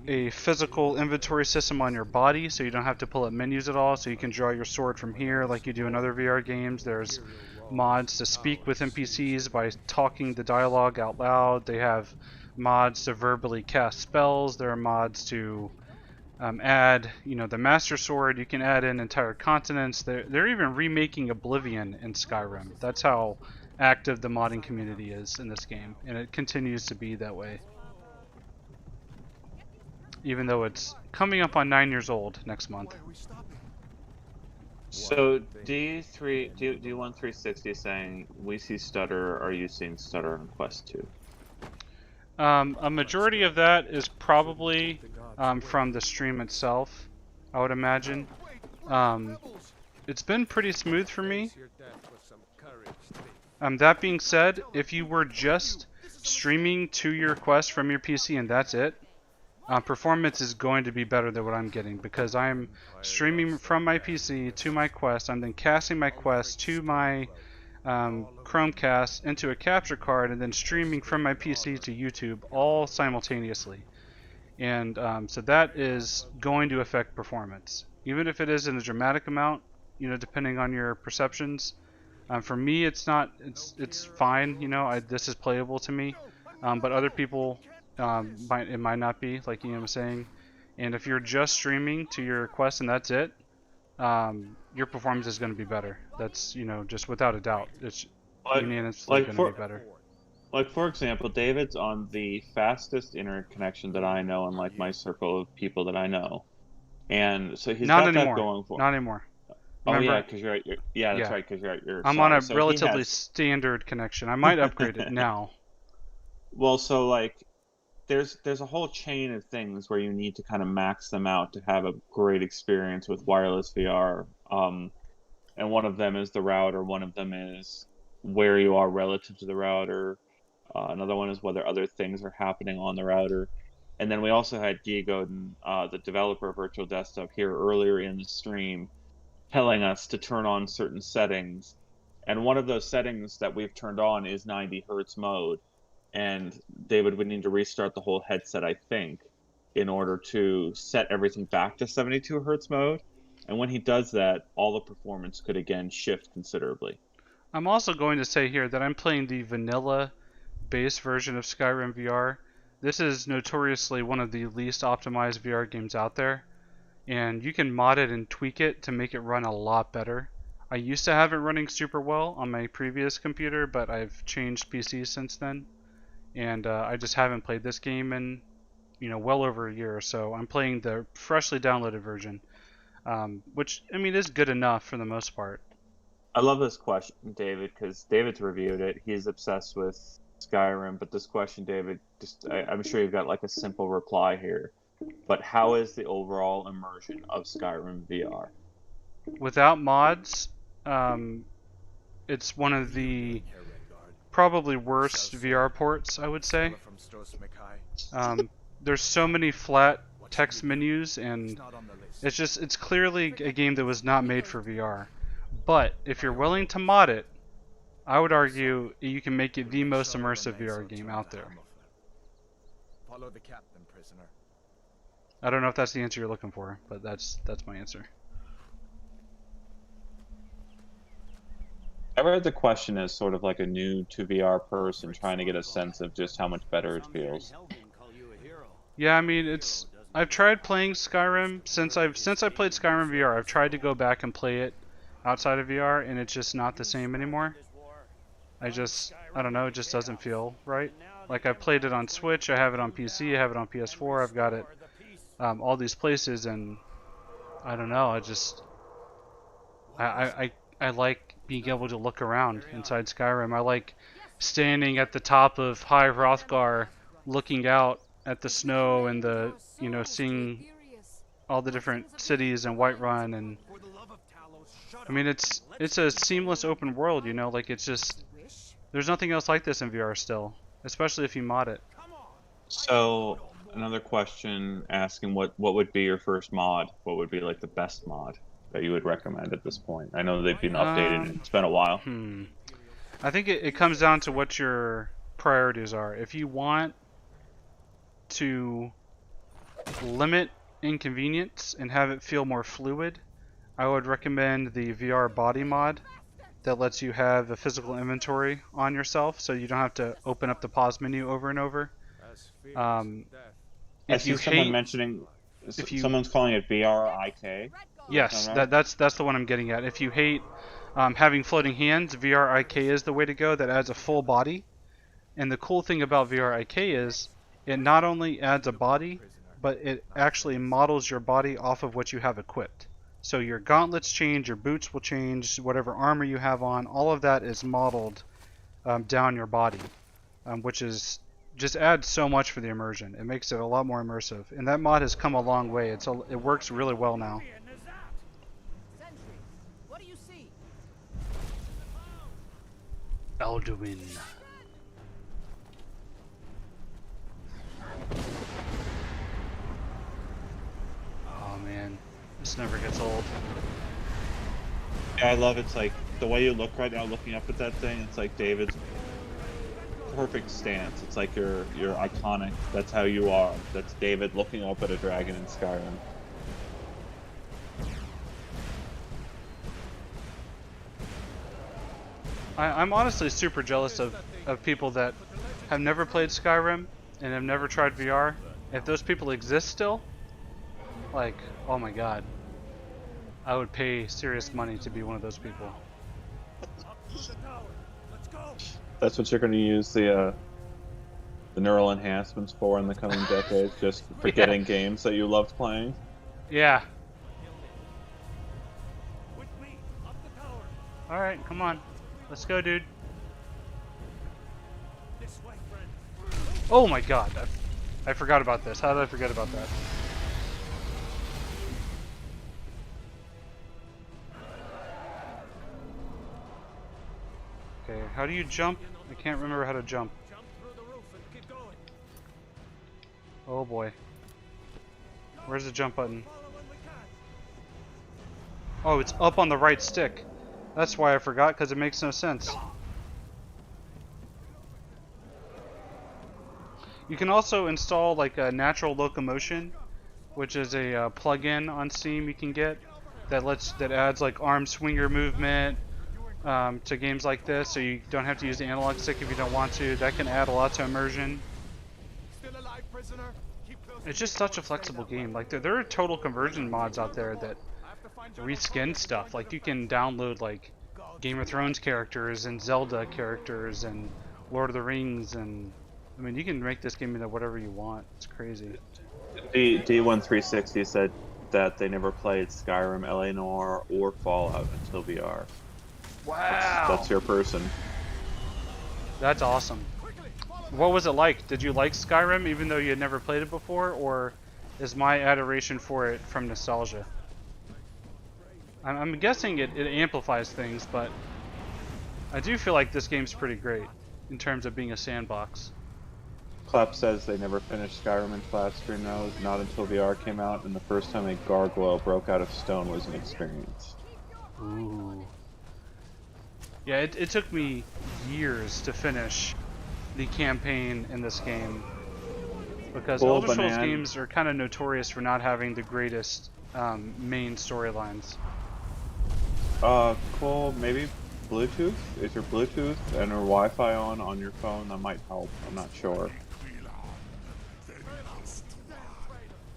a physical inventory system on your body, so you don't have to pull up menus at all, so you can draw your sword from here like you do in other VR games. There's mods to speak with NPCs by talking the dialogue out loud. They have mods to verbally cast spells. There are mods to add, the Master Sword. You can add in entire continents. They're even remaking Oblivion in Skyrim. That's how active the modding community is in this game, and it continues to be that way. Even though it's coming up on 9 years old next month. So D1360 is saying we see stutter. Are you seeing stutter on Quest 2? A majority of that is probably from the stream itself, I would imagine. It's been pretty smooth for me. That being said, if you were just streaming to your Quest from your PC and that's it, performance is going to be better than what I'm getting, because I'm streaming from my PC to my Quest. I'm then casting my Quest to my Chromecast into a capture card, and then streaming from my PC to YouTube all simultaneously. And so that is going to affect performance, even if it is in a dramatic amount, depending on your perceptions. For me, it's not. It's fine. This is playable to me, but other people. It might not be, like Ian was saying. And if you're just streaming to your Quest and that's it, your performance is going to be better. That's, just without a doubt. It's unanimously going to be better. Like, for example, David's on the fastest internet connection that I know in, like, my circle of people that I know. And so he's got that going for him. Not anymore. Remember? Oh, yeah, because you're at your... Yeah, that's right, because you're at your... I'm on a relatively standard connection. I might upgrade it now. Well, so, like... There's a whole chain of things where you need to kind of max them out to have a great experience with wireless VR. And one of them is the router. One of them is where you are relative to the router. Another one is whether other things are happening on the router. And then we also had Gigoden, the developer of Virtual Desktop, here earlier in the stream, telling us to turn on certain settings. And one of those settings that we've turned on is 90 Hertz mode. And David would need to restart the whole headset, I think, in order to set everything back to 72 Hertz mode. And when he does that, all the performance could again shift considerably. I'm also going to say here that I'm playing the vanilla base version of Skyrim VR. This is notoriously one of the least optimized VR games out there, and you can mod it and tweak it to make it run a lot better. I used to have it running super well on my previous computer, but I've changed PCs since then, and I just haven't played this game in, well over a year. So I'm playing the freshly downloaded version, which I mean is good enough for the most part. I love this question, David, because David's reviewed it. He's obsessed with Skyrim, but this question, David, I'm sure you've got like a simple reply here. But how is the overall immersion of Skyrim VR? Without mods, it's one of the probably worst VR ports, I would say. There's so many flat text menus, and it's clearly a game that was not made for VR. But if you're willing to mod it, I would argue you can make it the most immersive VR game out there. Follow the captain, prisoner. I don't know if that's the answer you're looking for, but that's my answer. I read the question as sort of like a new to VR person trying to get a sense of just how much better it feels. Yeah, I mean I've tried playing Skyrim since I played Skyrim VR. I've tried to go back and play it outside of VR, and it's just not the same anymore. I don't know, it just doesn't feel right. Like, I've played it on Switch, I have it on PC, I have it on PS4, I've got it all these places, and I don't know, I like being able to look around inside Skyrim. I like standing at the top of High Hrothgar looking out at the snow and the, seeing all the different cities and Whiterun, and I mean it's a seamless open world, like it's just there's nothing else like this in VR still, especially if you mod it. So another question asking what would be your first mod? What would be like the best mod that you would recommend at this point? I know they've been updated and it's been a while. I think it comes down to what your priorities are. If you want to limit inconvenience and have it feel more fluid, I would recommend the VR body mod that lets you have a physical inventory on yourself, so you don't have to open up the pause menu over and over. I see someone mentioning, someone's calling it VRIK. Yes, that's the one I'm getting at. If you hate having floating hands, VRIK is the way to go. That adds a full body. And the cool thing about VRIK is it not only adds a body, but it actually models your body off of what you have equipped. So your gauntlets change, your boots will change, whatever armor you have on, all of that is modeled down your body, which is just adds so much for the immersion. It makes it a lot more immersive, and that mod has come a long way. It works really well now. What do you see? Alduin. Oh man, this never gets old. Yeah, I love it's like the way you look right now, looking up at that thing. It's like David's perfect stance. It's like you're iconic. That's how you are. That's David looking up at a dragon in Skyrim. I'm honestly super jealous of people that have never played Skyrim and have never tried VR. If those people exist still, like, oh my god, I would pay serious money to be one of those people. That's what you're going to use the neural enhancements for in the coming decades, just forgetting games that you loved playing? Yeah. Alright, come on. Let's go, dude. Oh my god, I forgot about this. How did I forget about that? Okay, how do you jump? I can't remember how to jump. Oh boy. Where's the jump button? Oh, it's up on the right stick. That's why I forgot, because it makes no sense. You can also install like a natural locomotion, which is a plug-in on Steam you can get that adds like arm swinger movement to games like this, so you don't have to use the analog stick if you don't want to. That can add a lot to immersion. It's just such a flexible game. Like there are total conversion mods out there that reskin stuff. Like you can download like Game of Thrones characters and Zelda characters and Lord of the Rings, and I mean you can make this game into whatever you want. It's crazy. D1360 said that they never played Skyrim, LA Noire, or Fallout until VR. Wow. That's your person. That's awesome. What was it like? Did you like Skyrim even though you had never played it before, or is my adoration for it from nostalgia? I'm guessing it amplifies things, but I do feel like this game's pretty great in terms of being a sandbox. Clap says they never finished Skyrim in flat screen mode, not until VR came out, and the first time a gargoyle broke out of stone was an experience. Ooh. Yeah, it took me years to finish the campaign in this game, because Elder Scrolls games are kind of notorious for not having the greatest main storylines. Cool, maybe Bluetooth? Is your Bluetooth and your Wi-Fi on your phone? That might help, I'm not sure.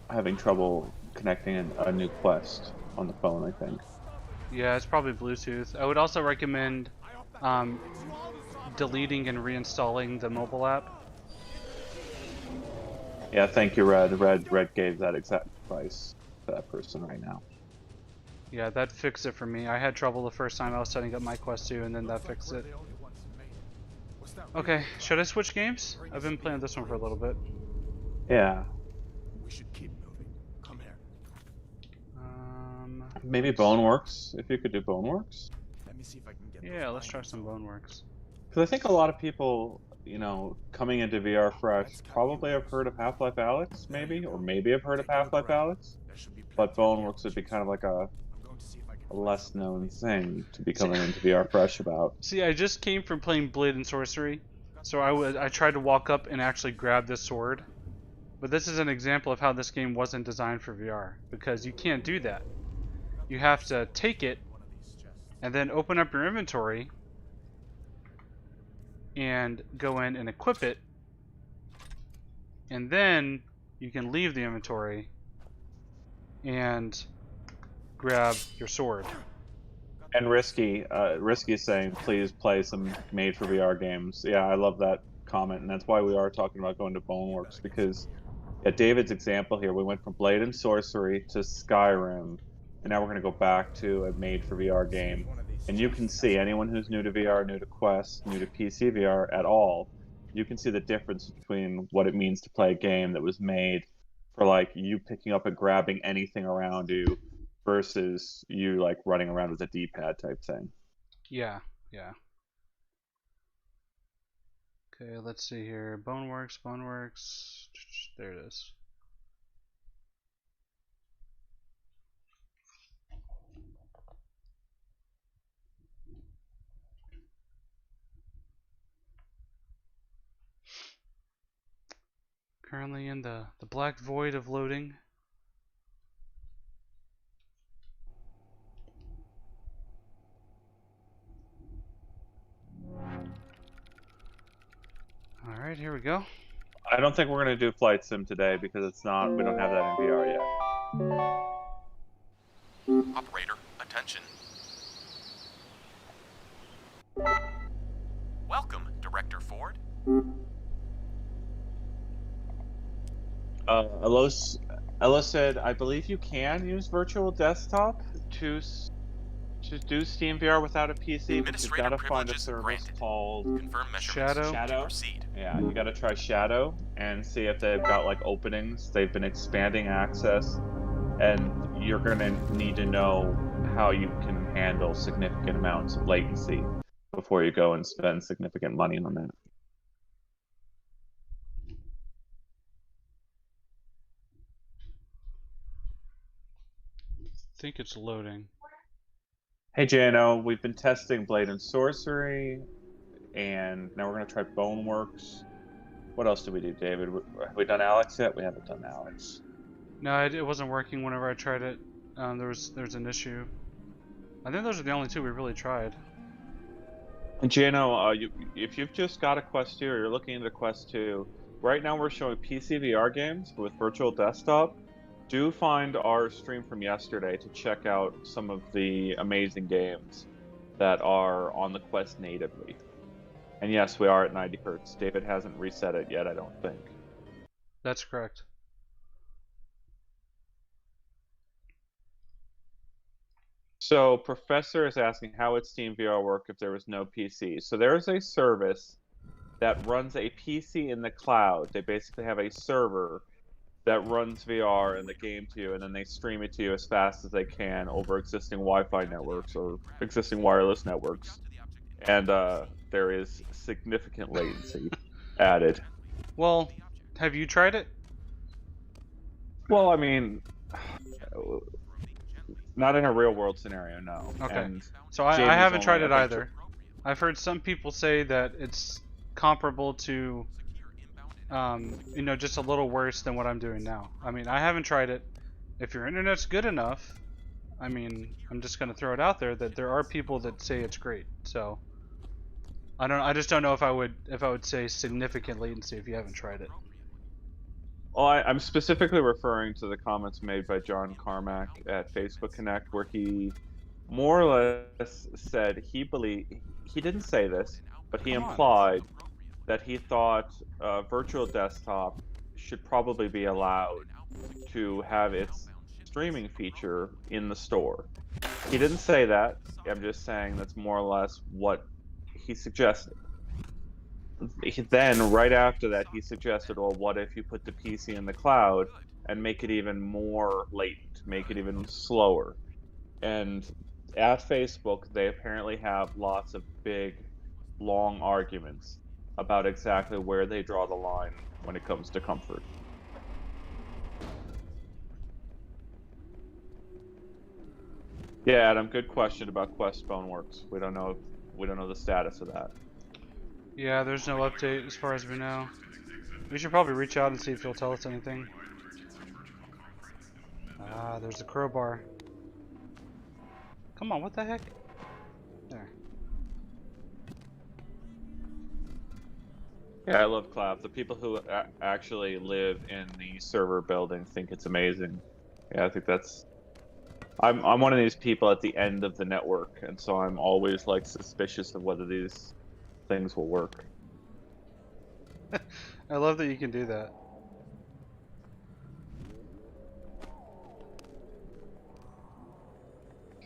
I'm having trouble connecting a new Quest on the phone, I think. Yeah, it's probably Bluetooth. I would also recommend deleting and reinstalling the mobile app. Yeah, thank you, Red. Red gave that exact advice to that person right now. Yeah, that fixed it for me. I had trouble the first time I was setting up my Quest 2, and then that fixed it. Okay, should I switch games? I've been playing this one for a little bit. Yeah. We should keep moving. Come here. Maybe Boneworks, if you could do Boneworks. Let me see if I can get. Yeah, let's try some Boneworks. Because I think a lot of people, you know, coming into VR fresh, probably have heard of Half-Life Alyx, maybe, or maybe have heard of Half-Life Alyx. But Boneworks would be kind of like a less known thing to be coming into VR fresh about. See, I just came from playing Blatant Sorcery, so I tried to walk up and actually grab this sword. But this is an example of how this game wasn't designed for VR, because you can't do that. You have to take it and then open up your inventory and go in and equip it, and then you can leave the inventory and grab your sword. And Risky is saying, please play some made for VR games. Yeah, I love that comment, and that's why we are talking about going to Boneworks, because at David's example here, we went from Blatant Sorcery to Skyrim, and now we're going to go back to a made for VR game. And you can see, anyone who's new to VR, new to Quest, new to PC VR at all, you can see the difference between what it means to play a game that was made for like you picking up and grabbing anything around you versus you like running around with a D-pad type thing. Yeah, yeah. Okay, let's see here. Boneworks. There it is. Currently in the black void of loading. Alright, here we go. I don't think we're going to do Flight Sim today because it's not, we don't have that in VR yet. Operator, attention. Welcome, Director Ford. Ella said, I believe you can use virtual desktop to do Steamvr without a PC, but you've got to find a service called Shadow. Yeah, you got to try Shadow and see if they've got like openings. They've been expanding access, and you're going to need to know how you can handle significant amounts of latency before you go and spend significant money on that. I think it's loading. Hey JNO, we've been testing Blatant Sorcery, and now we're going to try Boneworks. What else did we do, David? Have we done Alyx yet? We haven't done Alyx. No, it wasn't working whenever I tried it. There's an issue. I think those are the only two we really tried. And Jano, if you've just got a Quest 2 or you're looking into Quest 2, right now we're showing PC VR games with virtual desktop. Do find our stream from yesterday to check out some of the amazing games that are on the Quest natively. And yes, we are at 90 Hertz. David hasn't reset it yet, I don't think. That's correct. So Professor is asking how would Steamvr work if there was no PC. So there is a service that runs a PC in the cloud. They basically have a server that runs VR and the game to you, and then they stream it to you as fast as they can over existing Wi-Fi networks or existing wireless networks. And there is significant latency added. Well, have you tried it? Well, I mean, not in a real world scenario, no. Okay. And So I Jamie's haven't only, tried it I think, either. I've heard some people say that it's comparable to, you know, just a little worse than what I'm doing now. I mean, I haven't tried it. If your internet's good enough, I mean, I'm just gonna throw it out there that there are people that say it's great. So I just don't know if I would say significant latency if you haven't tried it. Well, I'm specifically referring to the comments made by John Carmack at Facebook Connect, where he more or less said he didn't say this, but he implied that he thought virtual desktop should probably be allowed to have its streaming feature in the store. He didn't say that. I'm just saying that's more or less what he suggested. Then, right after that, he suggested, well, what if you put the PC in the cloud and make it even more latent, make it even slower? And at Facebook, they apparently have lots of big, long arguments about exactly where they draw the line when it comes to comfort. Yeah, Adam, good question about Quest Phone Works. We don't know the status of that. Yeah, there's no update as far as we know. We should probably reach out and see if he'll tell us anything. Ah, there's a crowbar. Come on, what the heck? There. Yeah, I love Clap. The people who actually live in the server building think it's amazing. Yeah, I think that's... I'm one of these people at the end of the network, and so I'm always like suspicious of whether these things will work. I love that you can do that.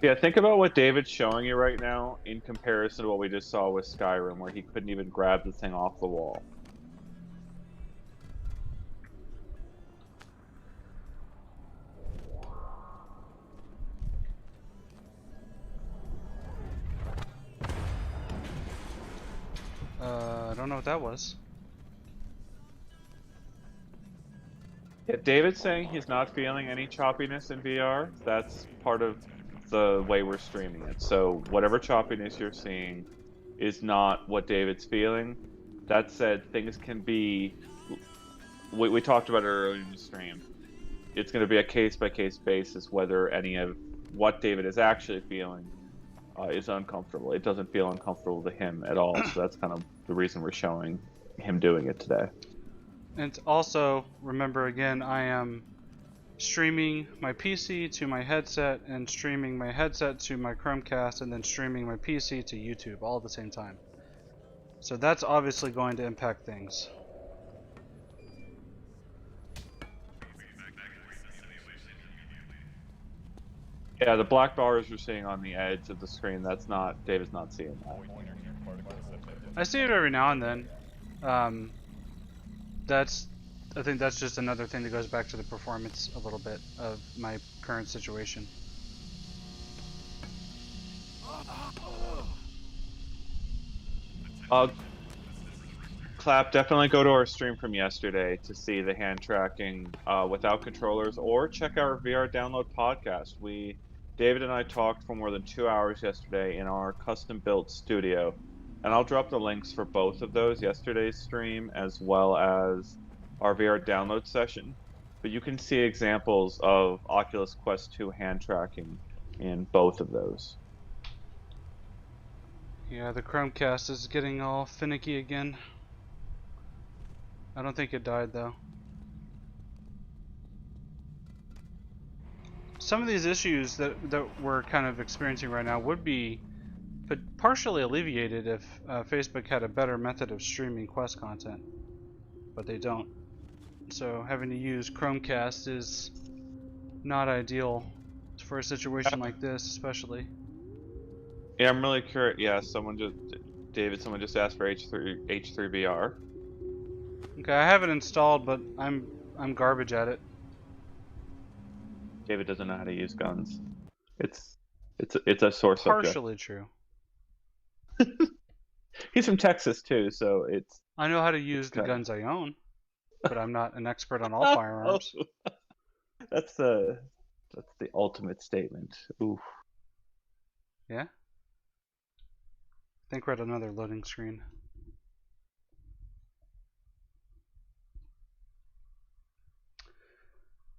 Yeah, think about what David's showing you right now in comparison to what we just saw with Skyrim, where he couldn't even grab the thing off the wall. I don't know what that was. Yeah, David's saying he's not feeling any choppiness in VR. That's part of the way we're streaming it. So whatever choppiness you're seeing is not what David's feeling. That said, things can be... We talked about it earlier in the stream. It's going to be a case-by-case basis whether any of what David is actually feeling is uncomfortable. It doesn't feel uncomfortable to him at all, so that's kind of the reason we're showing him doing it today. And also, remember again, I am streaming my PC to my headset and streaming my headset to my Chromecast and then streaming my PC to YouTube all at the same time. So that's obviously going to impact things. Yeah, the black bars you're seeing on the edge of the screen, that's not... David's not seeing that. I see it every now and then. I think that's just another thing that goes back to the performance a little bit of my current situation. Clap, definitely go to our stream from yesterday to see the hand tracking without controllers, or check our VR download podcast. David and I talked for more than 2 hours yesterday in our custom-built studio, and I'll drop the links for both of those, yesterday's stream as well as our VR download session. but you can see examples of Oculus Quest 2 hand tracking in both of those. Yeah, the Chromecast is getting all finicky again. I don't think it died though. Some of these issues that we're kind of experiencing right now would be partially alleviated if Facebook had a better method of streaming Quest content, but they don't. So having to use Chromecast is not ideal for a situation like this, especially. Yeah, I'm really curious. Yeah, someone just asked for H3VR. Okay, I have it installed, but I'm garbage at it. David doesn't know how to use guns. It's a sore subject. Partially true. He's from Texas too, so it's. I know how to use the guns I own, but I'm not an expert on all firearms. That's the ultimate statement. Oof. Yeah? I think we're at another loading screen.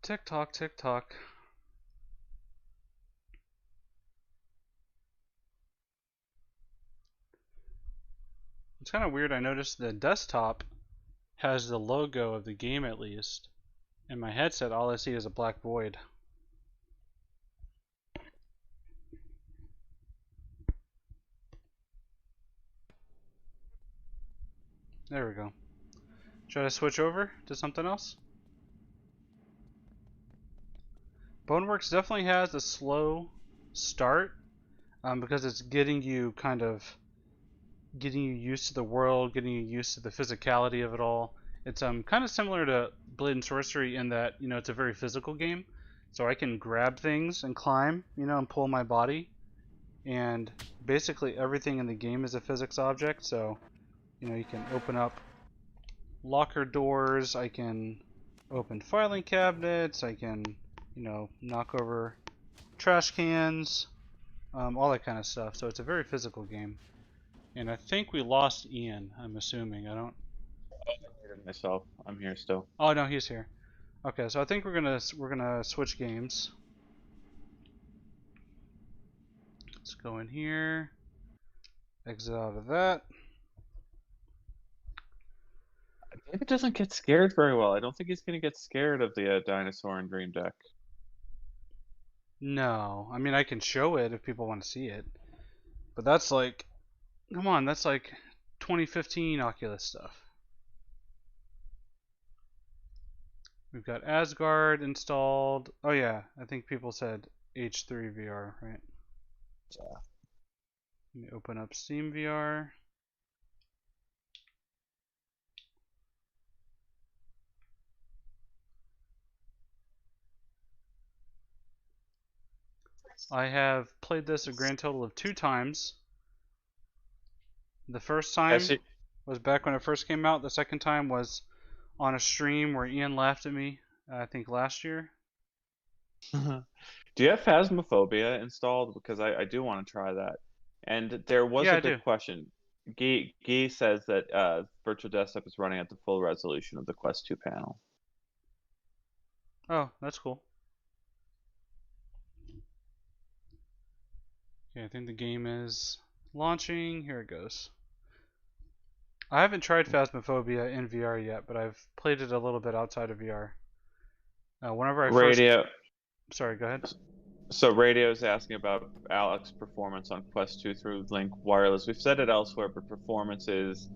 Tick tock, tick tock. It's kind of weird. I noticed the desktop has the logo of the game at least. In my headset, all I see is a black void. There we go. Should I switch over to something else? Boneworks definitely has a slow start because it's getting you used to the world, getting you used to the physicality of it all. It's kind of similar to Blatant Sorcery in that, you know, it's a very physical game. So I can grab things and climb, you know, and pull my body. And basically everything in the game is a physics object. So, you know, you can open up locker doors, I can open filing cabinets, I can, you know, knock over trash cans, all that kind of stuff. So it's a very physical game. And I think we lost Ian, I'm assuming. I muted myself. I'm here still. Oh no, he's here. Okay, so I think we're gonna switch games. Let's go in here. Exit out of that. David doesn't get scared very well. I don't think he's gonna get scared of the dinosaur and dream deck. No, I mean I can show it if people want to see it, but that's like, come on, that's like 2015 Oculus stuff. We've got Asgard installed. Oh yeah, I think people said H3VR, right? Yeah. Let me open up Steamvr. I have played this a grand total of 2 times. The first time was back when it first came out. The second time was on a stream where Ian laughed at me, I think last year. Do you have Phasmophobia installed? Because I do want to try that. And there was a big question. Guy says that Virtual Desktop is running at the full resolution of the Quest 2 panel. Oh, that's cool. Okay, I think the game is launching. Here it goes. I haven't tried Phasmophobia in VR yet, but I've played it a little bit outside of VR. Whenever I Sorry, go ahead. So Radio's asking about Alex's performance on Quest 2 through Link Wireless. We've said it elsewhere, but performance is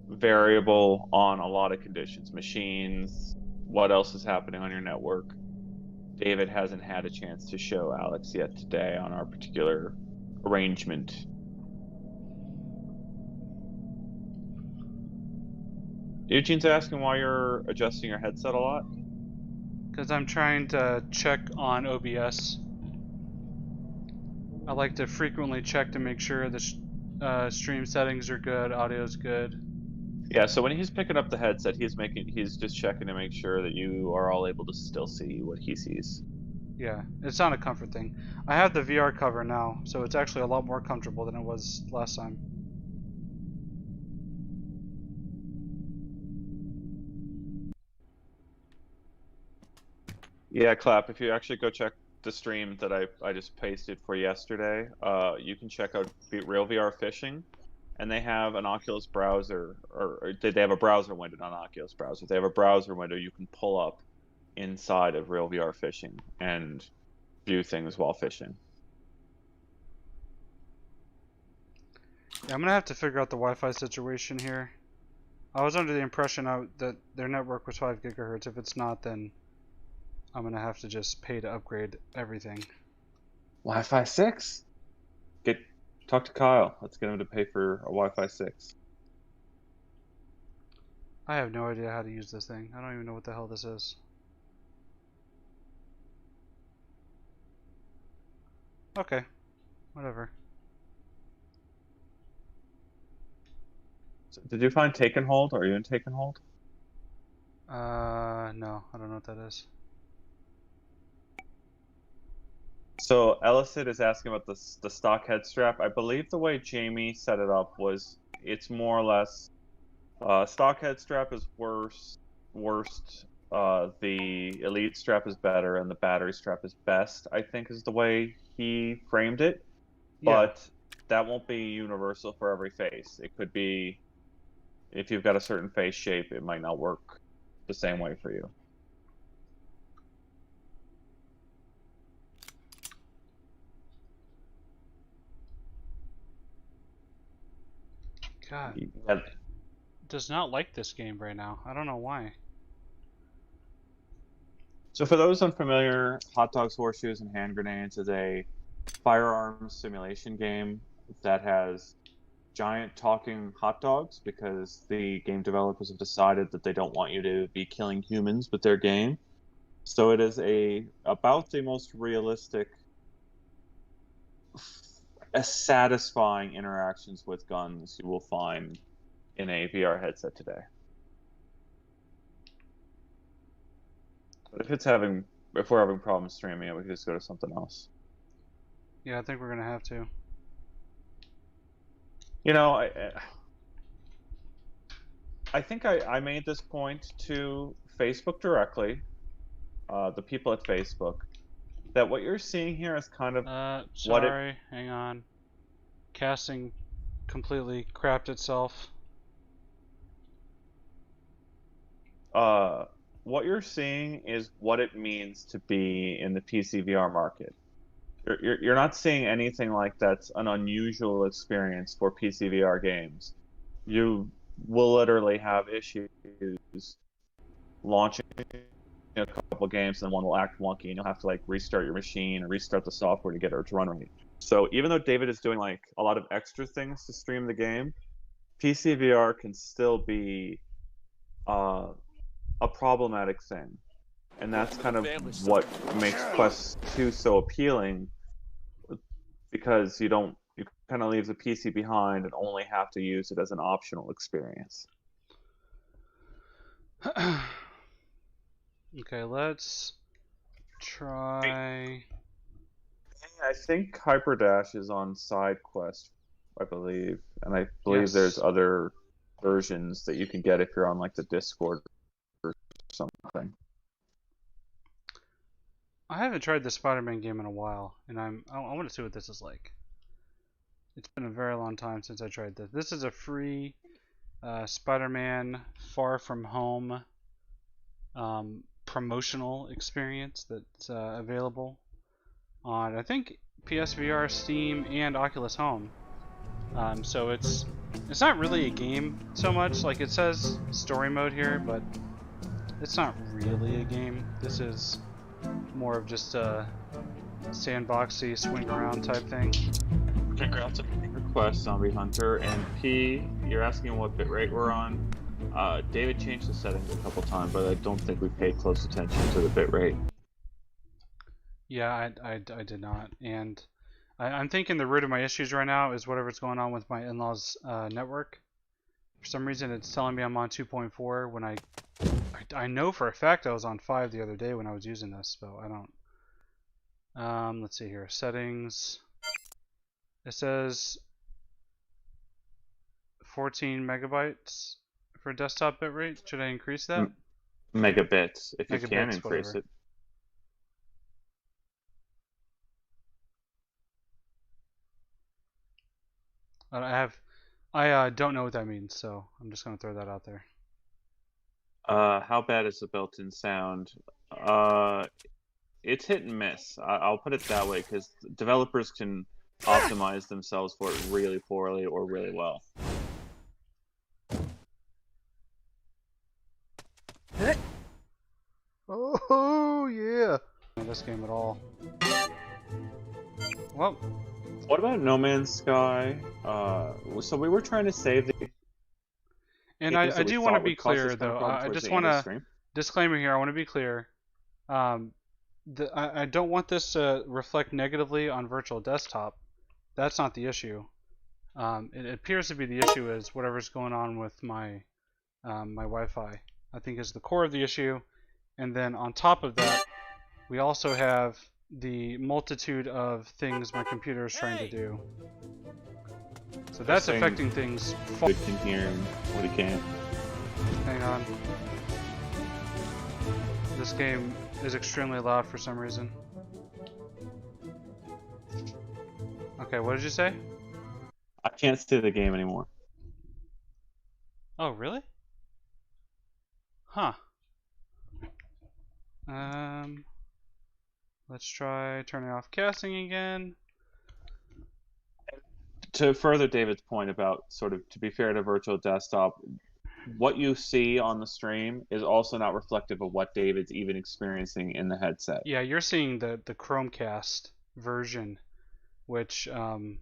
variable on a lot of conditions. Machines, what else is happening on your network. David hasn't had a chance to show Alex yet today on our particular arrangement. Eugene's asking why you're adjusting your headset a lot. Because I'm trying to check on OBS. I like to frequently check to make sure the stream settings are good, audio's good. Yeah, so when he's picking up the headset, he's just checking to make sure that you are all able to still see what he sees. Yeah, it's not a comfort thing. I have the VR cover now, so it's actually a lot more comfortable than it was last time. Yeah, Clap, if you actually go check the stream that I just pasted for yesterday, you can check out Real VR Fishing, and they have an Oculus browser, or they have a browser window, not an Oculus browser. They have a browser window you can pull up inside of Real VR Fishing and view things while fishing. Yeah, I'm gonna have to figure out the Wi-Fi situation here. I was under the impression that their network was 5 gigahertz. If it's not, then I'm gonna have to just pay to upgrade everything. Wi-Fi 6? Talk to Kyle. Let's get him to pay for a Wi-Fi 6. I have no idea how to use this thing. I don't even know what the hell this is. Okay, whatever. So, did you find Take and Hold? Are you in Take and Hold? No, I don't know what that is. So Elicit is asking about the stock head strap. I believe the way Jamie set it up was it's more or less stock head strap is worst. The elite strap is better, and the battery strap is best. I think is the way he framed it. Yeah. But that won't be universal for every face. It could be if you've got a certain face shape, it might not work the same way for you. God, Yeah. does not like this game right now. I don't know why. So for those unfamiliar, Hot Dogs, Horseshoes, and Hand Grenades is a firearms simulation game that has giant talking hot dogs because the game developers have decided that they don't want you to be killing humans with their game. So it is about the most realistic, satisfying interactions with guns you will find in a VR headset today. But if we're having problems streaming it, we can just go to something else. Yeah, I think we're gonna have to. You know, I think I made this point to Facebook directly, the people at Facebook, that what you're seeing here is kind of what it Sorry, hang on. Casting completely crapped itself. what you're seeing is what it means to be in the PC VR market. You're not seeing anything like that's an unusual experience for PC VR games. You will literally have issues launching a couple games, and then one will act wonky, and you'll have to like restart your machine or restart the software to get it to run right. So even though David is doing like a lot of extra things to stream the game, PC VR can still be a problematic thing, and that's kind of what makes Quest 2 so appealing, because you kind of leave the PC behind and only have to use it as an optional experience. Okay, let's try. I think Hyperdash is on side quest, I believe, and I believe Yes. there's other versions that you can get if you're on like the Discord or something. I haven't tried the Spider-Man game in a while, and I want to see what this is like. It's been a very long time since I tried this. This is a free Spider-Man Far From Home promotional experience that's available on, I think, PSVR, Steam, and Oculus Home. So it's not really a game so much. Like, it says story mode here, but it's not really a game. This is more of just a sandboxy, swing around type thing. Congrats on your request, Zombie Hunter. And P, you're asking what bitrate we're on. David changed the settings a couple times, but I don't think we paid close attention to the bitrate. Yeah, I did not. And I'm thinking the root of my issues right now is whatever's going on with my in-laws' network. For some reason, it's telling me I'm on 2.4 when I know for a fact I was on 5 the other day when I was using this, so I don't. Let's see here. Settings. It says 14 megabytes for desktop bitrate. Should I increase that? Megabits, if you can Megabits, increase whatever. it. I don't know what that means, so I'm just gonna throw that out there. How bad is the built-in sound? It's hit and miss. I'll put it that way, because developers can optimize themselves for it really poorly or really well. Oh yeah! In this game at all. Well, What about No Man's Sky? So we were trying to save the. and I do want to be clear though. I just want to disclaimer here. I want to be clear. I don't want this to reflect negatively on virtual desktop. That's not the issue. It appears to be the issue is whatever's going on with my my Wi-Fi. I think is the core of the issue. And then on top of that, we also have the multitude of things my computer is trying to do. So that's affecting things. He can hear what he can't. Hang on. This game is extremely loud for some reason. Okay, what did you say? I can't see the game anymore. Oh, really? Huh. Let's try turning off casting again. To further David's point about sort of, to be fair to virtual desktop, what you see on the stream is also not reflective of what David's even experiencing in the headset. Yeah, you're seeing the Chromecast version, which Chromecasting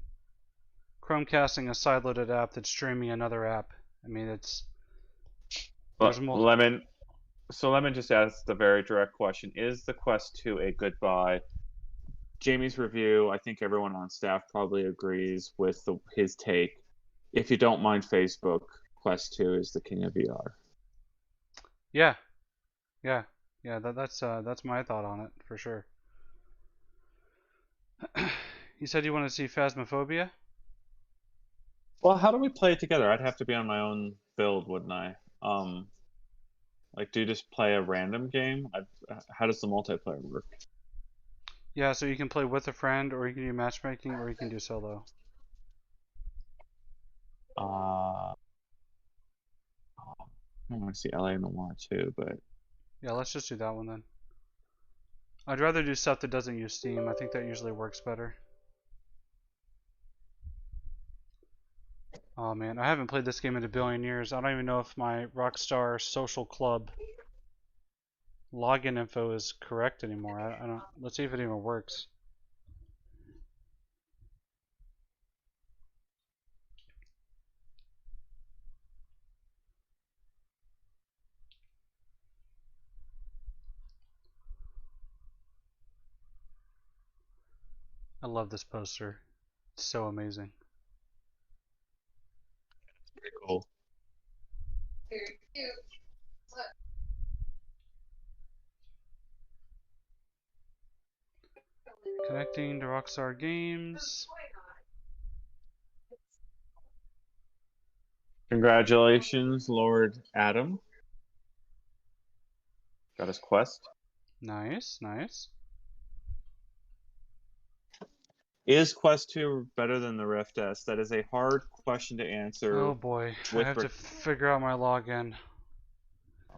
a sideloaded app that's streaming another app. I mean, it's Lemon. So let me just ask the very direct question: is the Quest 2 a good buy? Jamie's review, I think everyone on staff probably agrees with his take. If you don't mind Facebook, Quest 2 is the king of VR. Yeah. That's my thought on it for sure. You said you want to see Phasmophobia? Well, how do we play it together? I'd have to be on my own build, wouldn't I? Like, do you just play a random game? How does the multiplayer work? Yeah, so you can play with a friend, or you can do matchmaking, or you can do solo. I want to see LA Noire too, but yeah, let's just do that one then. I'd rather do stuff that doesn't use Steam. I think that usually works better. Oh man, I haven't played this game in a billion years. I don't even know if my Rockstar Social Club login info is correct anymore. I don't. Let's see if it even works. I love this poster. It's so amazing. pretty cool. Very cute. Look. Connecting to Rockstar Games. Congratulations, Lord Adam. Got his quest. Nice, nice. Is Quest 2 better than the Rift S? That is a hard question to answer. Oh boy, I have to figure out my login.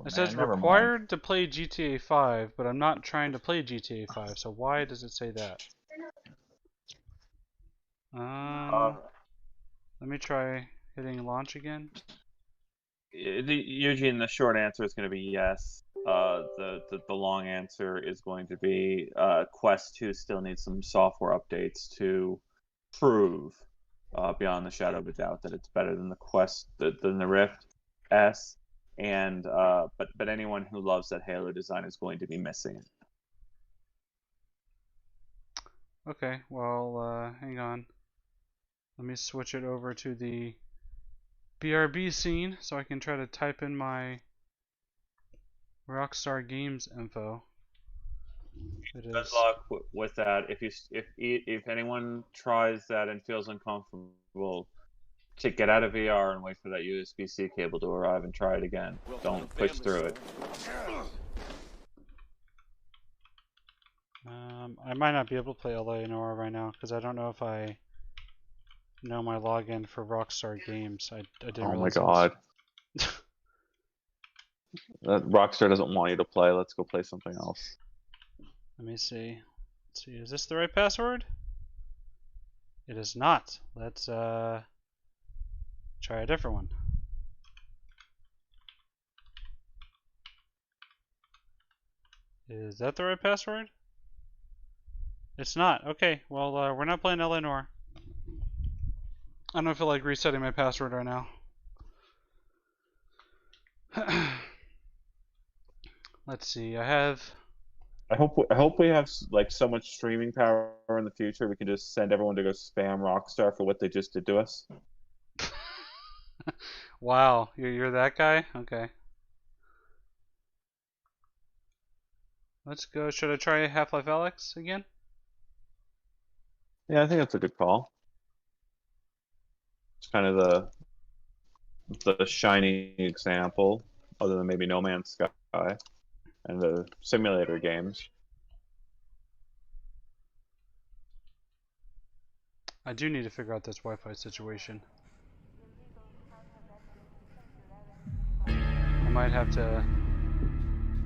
It says never required mind. to play GTA 5, but I'm not trying to play GTA 5, so why does it say that? Let me try hitting launch again. Eugene, the short answer is going to be yes. The long answer is going to be Quest 2 still needs some software updates to prove beyond the shadow of a doubt that it's better than the Rift S. And but anyone who loves that Halo design is going to be missing it. Okay, well, hang on. Let me switch it over to the BRB scene so I can try to type in my Rockstar Games info. Good luck with that. If anyone tries that and feels uncomfortable, to get out of VR and wait for that USB-C cable to arrive and try it again. Don't push through it. I might not be able to play LA Noire right now because I don't know if I know my login for Rockstar Games. I didn't Oh my realize god. That Rockstar doesn't want you to play. Let's go play something else. Let me see. Let's see. Is this the right password? It is not. Let's try a different one. Is that the right password? It's not. Okay, well, we're not playing LA Noire. I don't feel like resetting my password right now. Let's see. I hope we have like so much streaming power in the future we can just send everyone to go spam Rockstar for what they just did to us. Wow, you're that guy? Okay. Let's go. Should I try Half-Life Alyx again? Yeah, I think that's a good call. It's kind of the shining example, other than maybe No Man's Sky and the simulator games. I do need to figure out this Wi-Fi situation. I might have to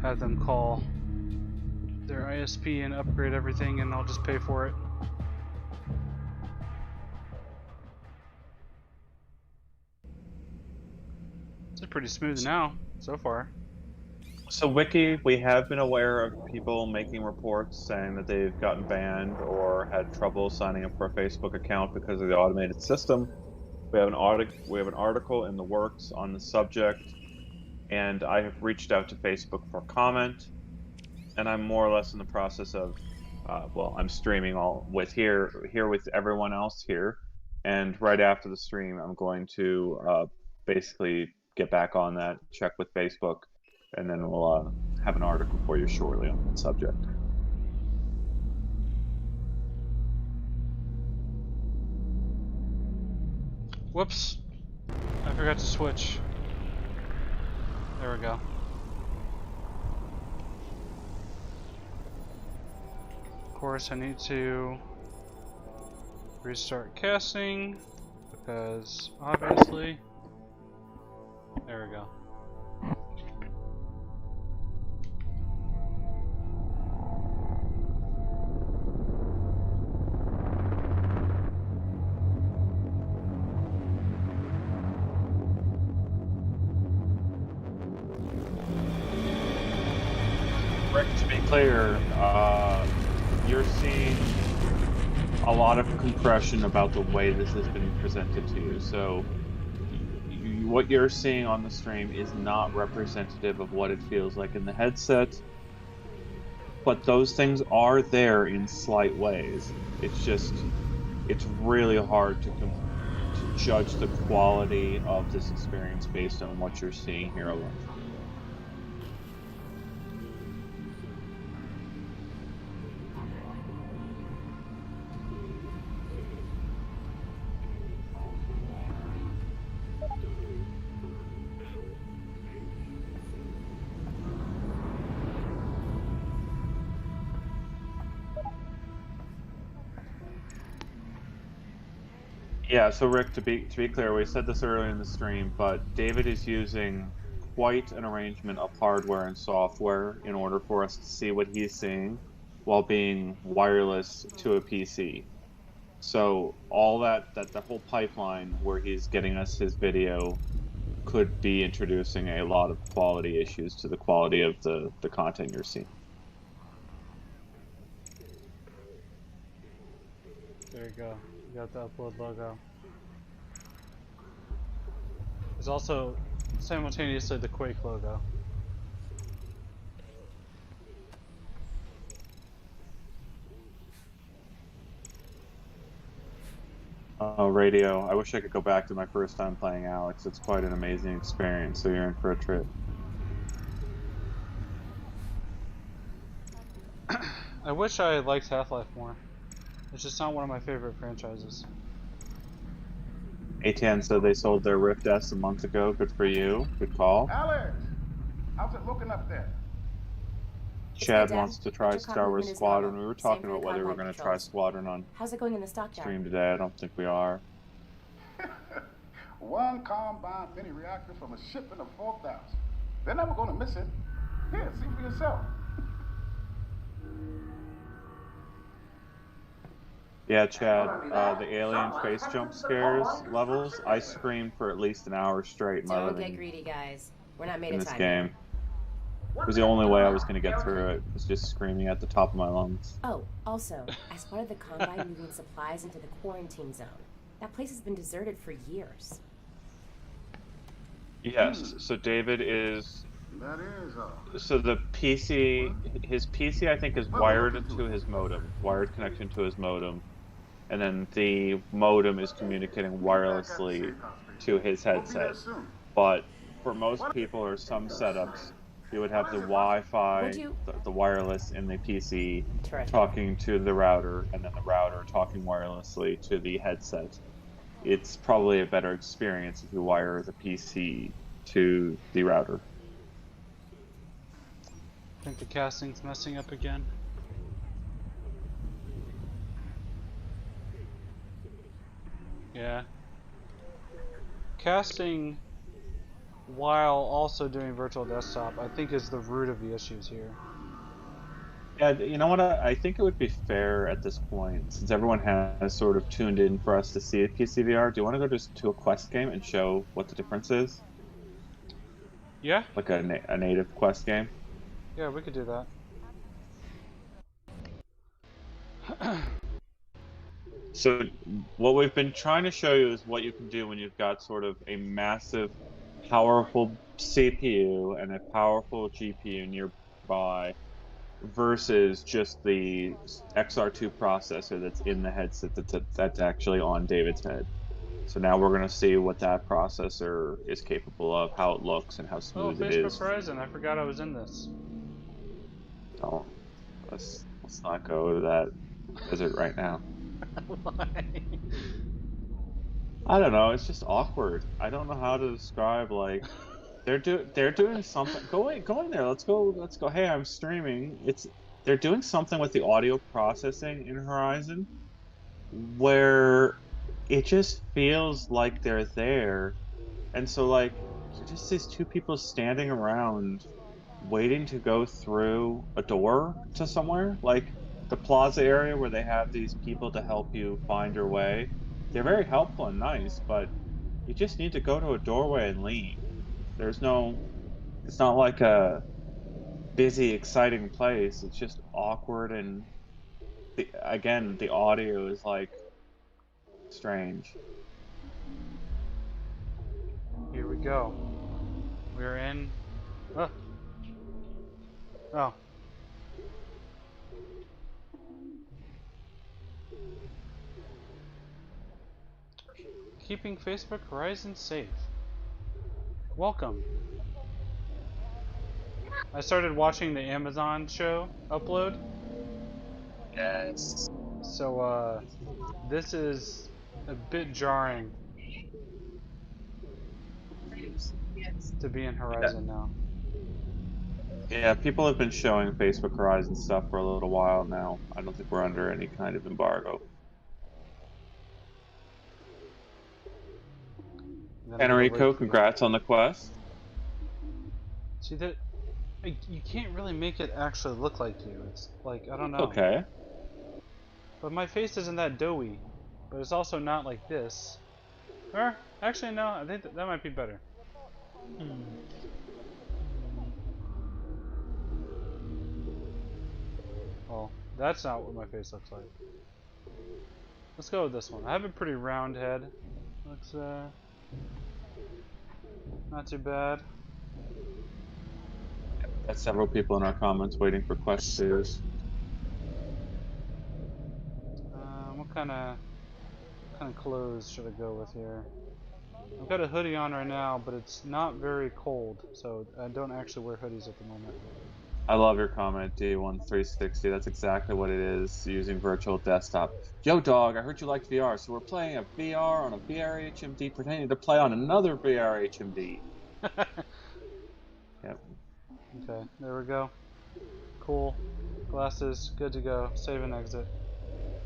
have them call their ISP and upgrade everything, and I'll just pay for it. It's pretty smooth now, so far. So Wiki, we have been aware of people making reports saying that they've gotten banned or had trouble signing up for a Facebook account because of the automated system. We have an article in the works on the subject, and I have reached out to Facebook for comment, and I'm more or less in the process of, well, I'm streaming all with here with everyone else here, and right after the stream, I'm going to basically get back on that, check with Facebook, and then we'll have an article for you shortly on that subject. Whoops. I forgot to switch. There we go. Of course, I need to restart casting because obviously. There we go. Rick, to be clear, you're seeing a lot of compression about the way this has been presented to you. So what you're seeing on the stream is not representative of what it feels like in the headset. But those things are there in slight ways. It's really hard to judge the quality of this experience based on what you're seeing here alone. Yeah, so Rick, to be clear, we said this earlier in the stream, but David is using quite an arrangement of hardware and software in order for us to see what he's seeing while being wireless to a PC. So all that the whole pipeline where he's getting us his video could be introducing a lot of quality issues to the quality of the content you're seeing. There you go. You got the upload logo. There's also simultaneously the Quake logo. Oh, radio. I wish I could go back to my first time playing Alyx. It's quite an amazing experience, so you're in for a trip. I wish I liked Half-Life more. It's just not one of my favorite franchises. ATN said they sold their Rift S a month ago. Good for you. Good call. Alex, how's it looking up there? Chad wants to try Star Wars Squadron. We were talking about whether we were going to try Squadron on How's it going in the stock yard? stream today. I don't think we are. One combined mini reactor from a shipment of 4,000. They're never going to miss it. Here, see for yourself. Yeah, Chad, the alien face jump scares levels, I screamed for at least an hour straight in my Don't get living greedy, guys. We're not made in of this time game. here. It was the only way I was going to get through it, was just screaming at the top of my lungs. Oh, also, I spotted the Combine moving supplies into the quarantine zone. That place has been deserted for years. Yes, so David is... That is So the PC, his PC I think is wired to his modem, wired connection to his modem. And then the modem is communicating wirelessly to his headset. But for most people or some setups, you would have the Wi-Fi, the wireless in the PC talking to the router, and then the router talking wirelessly to the headset. It's probably a better experience if you wire the PC to the router. I think the casting's messing up again. Yeah. Casting while also doing virtual desktop, I think, is the root of the issues here. Yeah, you know what? I think it would be fair at this point, since everyone has sort of tuned in for us to see PCVR. Do you want to go just to a Quest game and show what the difference is? Yeah? Like a native Quest game? Yeah, we could do that. So what we've been trying to show you is what you can do when you've got sort of a massive, powerful CPU and a powerful GPU nearby versus just the XR2 processor that's in the headset that's actually on David's head. So now we're going to see what that processor is capable of, how it looks, and how smooth it is. Facebook Horizon, I forgot I was in this. Don't. Let's not go to that desert right now. Why? I don't know. It's just awkward. I don't know how to describe. Like, they're doing something. Go in there. Let's go. Hey, I'm streaming. They're doing something with the audio processing in Horizon, where it just feels like they're there, and so like you're just these two people standing around, waiting to go through a door to somewhere, like the plaza area where they have these people to help you find your way. They're very helpful and nice, but you just need to go to a doorway and leave. It's not like a busy, exciting place. It's just awkward, and again, the audio is like strange. Here we go. We're in. Oh. Keeping Facebook Horizon safe. Welcome. I started watching the Amazon show upload. Yes. So, this is a bit jarring to be in Horizon now. Yeah, people have been showing Facebook Horizon stuff for a little while now. I don't think we're under any kind of embargo. Enrico, congrats on the quest. See that? You can't really make it actually look like you. It's like, I don't know. Okay. But my face isn't that doughy. But it's also not like this. Or, actually no, I think that might be better. Well, that's not what my face looks like. Let's go with this one. I have a pretty round head. Looks, not too bad. Got several people in our comments waiting for Quest 2s. What kind of clothes should I go with here? I've got a hoodie on right now, but it's not very cold, so I don't actually wear hoodies at the moment. I love your comment, D1360. That's exactly what it is, using virtual desktop. Yo, dog, I heard you liked VR, so we're playing a VR on a VR HMD, pretending to play on another VR HMD. Yep. Okay, there we go. Cool. Glasses, good to go. Save and exit.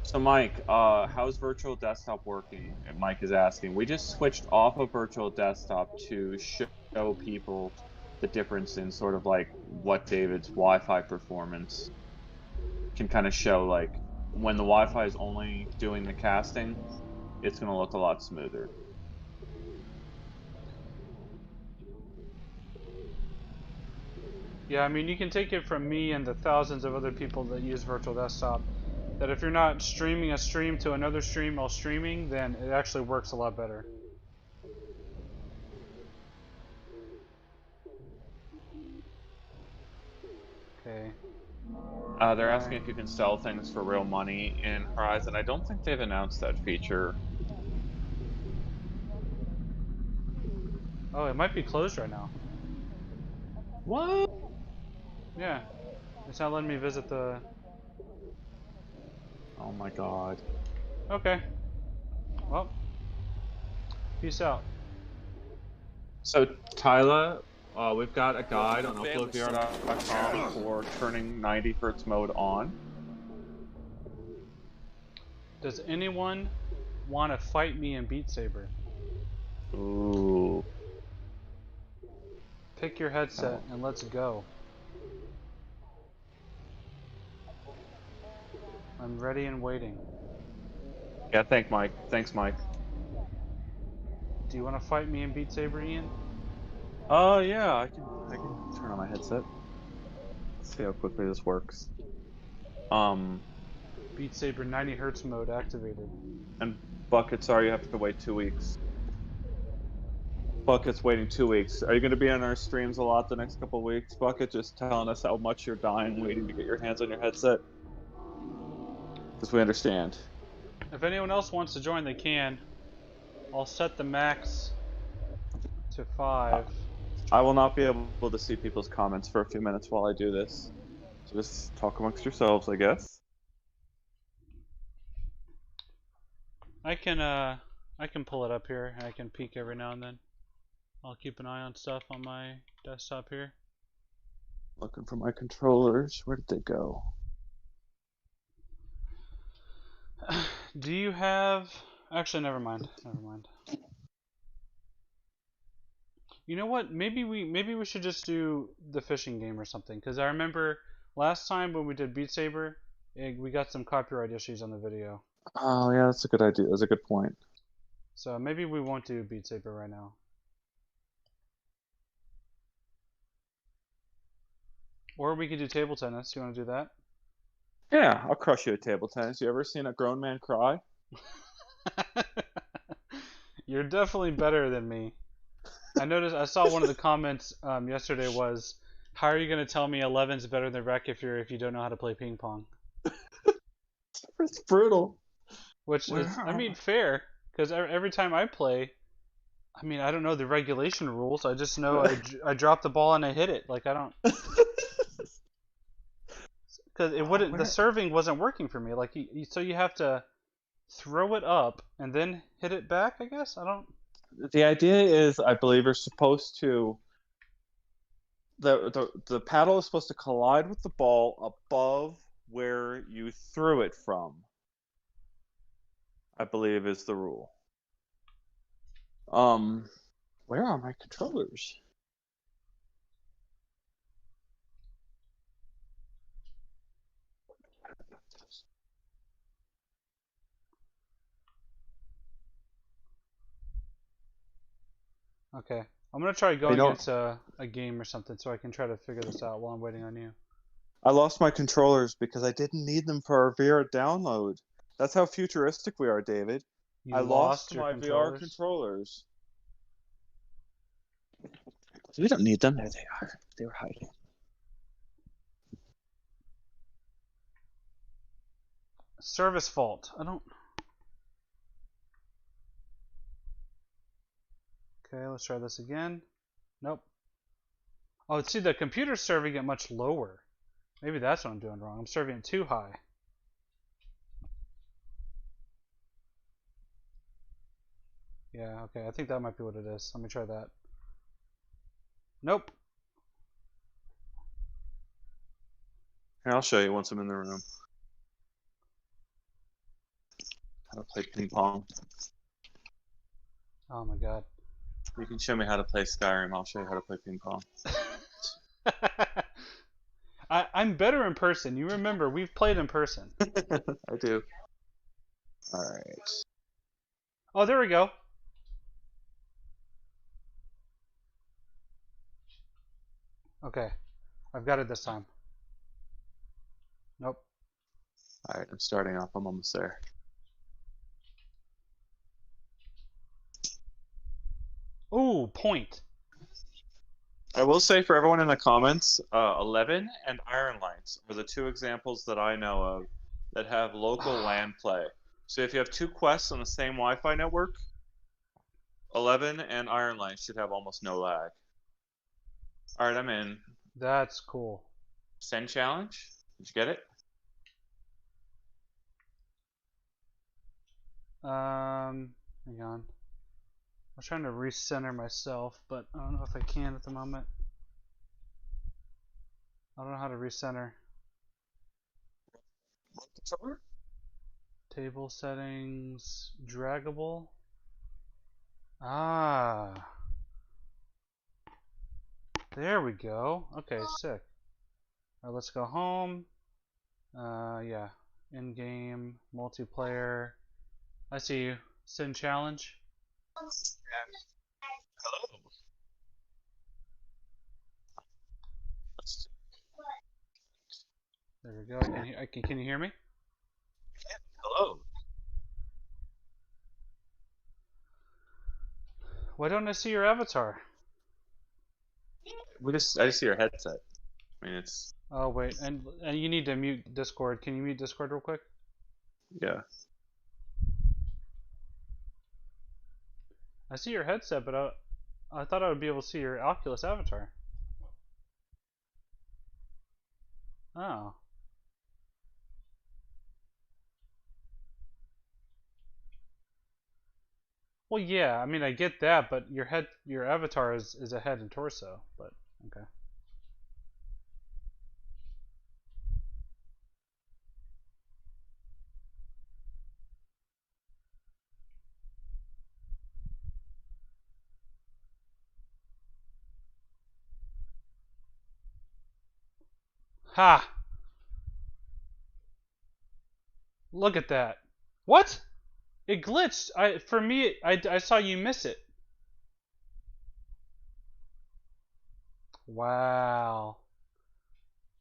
So Mike, how's virtual desktop working? And Mike is asking. We just switched off of virtual desktop to show people the difference in sort of like what David's Wi-Fi performance can kind of show. Like when the Wi-Fi is only doing the casting, it's going to look a lot smoother. Yeah, I mean, you can take it from me and the thousands of other people that use virtual desktop that if you're not streaming a stream to another stream while streaming, then it actually works a lot better. Okay. They're asking if you can sell things for real money in Horizon. I don't think they've announced that feature. Oh, it might be closed right now. What? Yeah. It's not letting me visit the... Oh my god. Okay. Well. Peace out. So, Tyler, we've got a guide on uploadvr.com for turning 90 Hertz mode on. Does anyone want to fight me in Beat Saber? Ooh. Pick your headset and let's go. I'm ready and waiting. Yeah, thanks, Mike. Thanks, Mike. Do you want to fight me in Beat Saber, Ian? Yeah, I can turn on my headset. Let's see how quickly this works. Beat Saber 90 Hertz mode activated. And Bucket, sorry you have to wait 2 weeks. Bucket's waiting 2 weeks. Are you going to be on our streams a lot the next couple weeks? Bucket, just telling us how much you're dying waiting to get your hands on your headset. Because we understand. If anyone else wants to join, they can. I'll set the max to 5. I will not be able to see people's comments for a few minutes while I do this. So just talk amongst yourselves, I guess. I can pull it up here. I can peek every now and then. I'll keep an eye on stuff on my desktop here. Looking for my controllers. Where did they go? Do you have... Actually, never mind. Never mind. You know what? Maybe we should just do the fishing game or something. Because I remember last time when we did Beat Saber, we got some copyright issues on the video. Oh yeah, that's a good idea. That's a good point. So maybe we won't do Beat Saber right now. Or we could do table tennis. You want to do that? Yeah, I'll crush you at table tennis. You ever seen a grown man cry? You're definitely better than me. I saw one of the comments yesterday was, how are you going to tell me 11's better than Rec if you don't know how to play ping pong? It's brutal. Which is, I mean, fair, because every time I play, I mean, I don't know the regulation rules. I just know I drop the ball and I hit it. Like I don't, because it wouldn't. The serving wasn't working for me. Like so you have to throw it up and then hit it back. I guess I don't. The idea is, I believe, you're supposed to. The paddle is supposed to collide with the ball above where you threw it from. I believe is the rule. Where are my controllers? Okay, I'm gonna try going into a game or something so I can try to figure this out while I'm waiting on you. I lost my controllers because I didn't need them for our VR download. That's how futuristic we are, David. I lost my VR controllers. We don't need them. There they are. They were hiding. Service fault. I don't... Okay, let's try this again. Nope. Oh, see, the computer's serving it much lower. Maybe that's what I'm doing wrong. I'm serving it too high. Yeah, okay, I think that might be what it is. Let me try that. Nope. Here, I'll show you once I'm in the room. how to play ping pong. Oh my god. You can show me how to play Skyrim. I'll show you how to play ping pong. I'm better in person. You remember, we've played in person. I do. Alright. Oh, there we go. Okay. I've got it this time. Nope. Alright, I'm starting off. I'm almost there. Ooh, point. I will say for everyone in the comments, 11 and Iron Lights are the two examples that I know of that have local LAN play. So if you have two quests on the same Wi-Fi network, 11 and Iron Lights should have almost no lag. Alright, I'm in. That's cool. Send challenge. Did you get it? Hang on. I'm trying to recenter myself, but I don't know if I can at the moment. I don't know how to recenter. Table settings, draggable. Ah. There we go. Okay, sick. Alright, let's go home. Yeah. In-game, multiplayer. I see you. Send challenge. Hello. There we go. Can you hear me? Hello. Why don't I see your avatar? I just see your headset. I mean, it's Oh wait, and you need to mute Discord. Can you mute Discord real quick? yeah. I see your headset, but I thought I would be able to see your Oculus avatar. Oh. Well, yeah. I mean, I get that, but your avatar is a head and torso. But okay. Ha! Look at that. What? It glitched. For me, I saw you miss it. Wow.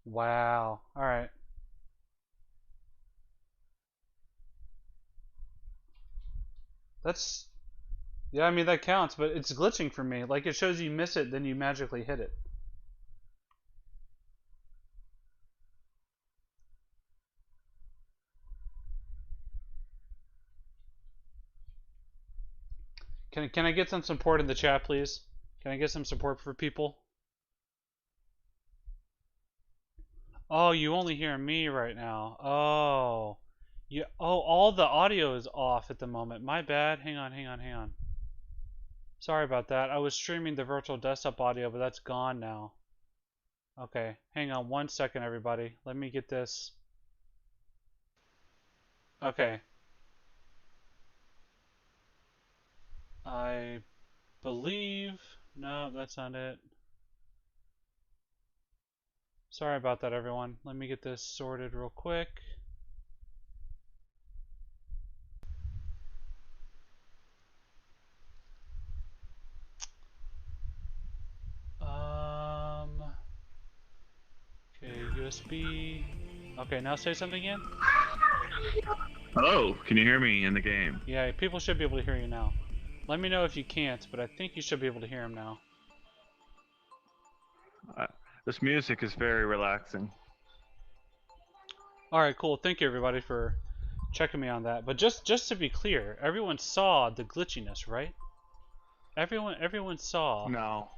Wow. All right. That's yeah. I mean that counts, but it's glitching for me. Like it shows you miss it, then you magically hit it. Can I get some support in the chat, please? Can I get some support for people? Oh, you only hear me right now. Oh. All the audio is off at the moment. My bad. Hang on. Sorry about that. I was streaming the virtual desktop audio, but that's gone now. Okay, hang on 1 second, everybody. Let me get this. Okay. I believe... No, that's not it. Sorry about that, everyone. Let me get this sorted real quick. Okay, USB. Okay, now say something again. Hello, can you hear me in the game? Yeah, people should be able to hear you now. Let me know if you can't, but I think you should be able to hear him now. This music is very relaxing. Alright, cool. Thank you, everybody, for checking me on that. But just to be clear, everyone saw the glitchiness, right? Everyone saw. No.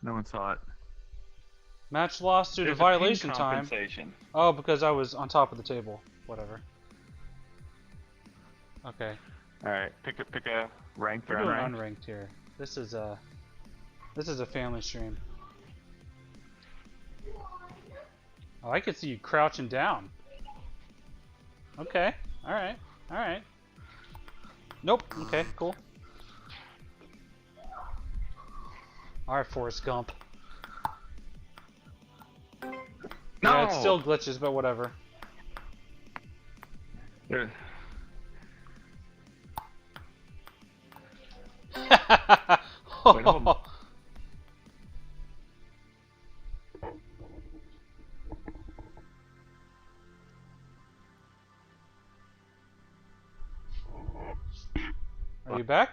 No one saw it. Match lost due to There's violation a ping time. compensation. Oh, because I was on top of the table. Whatever. Okay. Alright, pick a ranked or We're doing unranked. unranked here. This is a family stream. Oh, I could see you crouching down. Okay. Alright. Alright. Nope. Okay, cool. Alright, Forrest Gump. No! Yeah, it still glitches, but whatever. There- Wait, hold on. Are you back?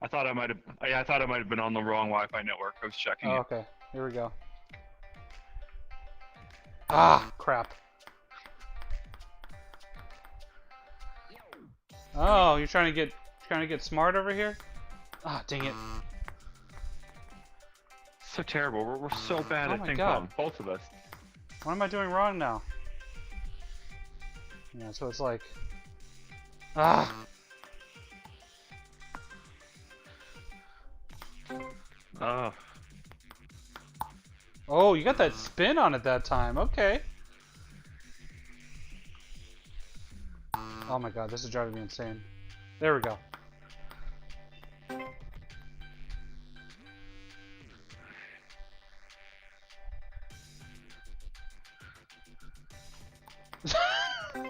I thought I might have. I thought I might have been on the wrong Wi-Fi network. I was checking Oh, it. okay. Here we go. Ah, crap. Oh, you're trying to get smart over here? Ah, dang it. So terrible. We're so bad Oh at my ping God. pong, both of us. What am I doing wrong now? Yeah, so it's like... Ah! Oh, Oh, you got that spin on it that time. Okay. Oh my god, this is driving me insane. There we go.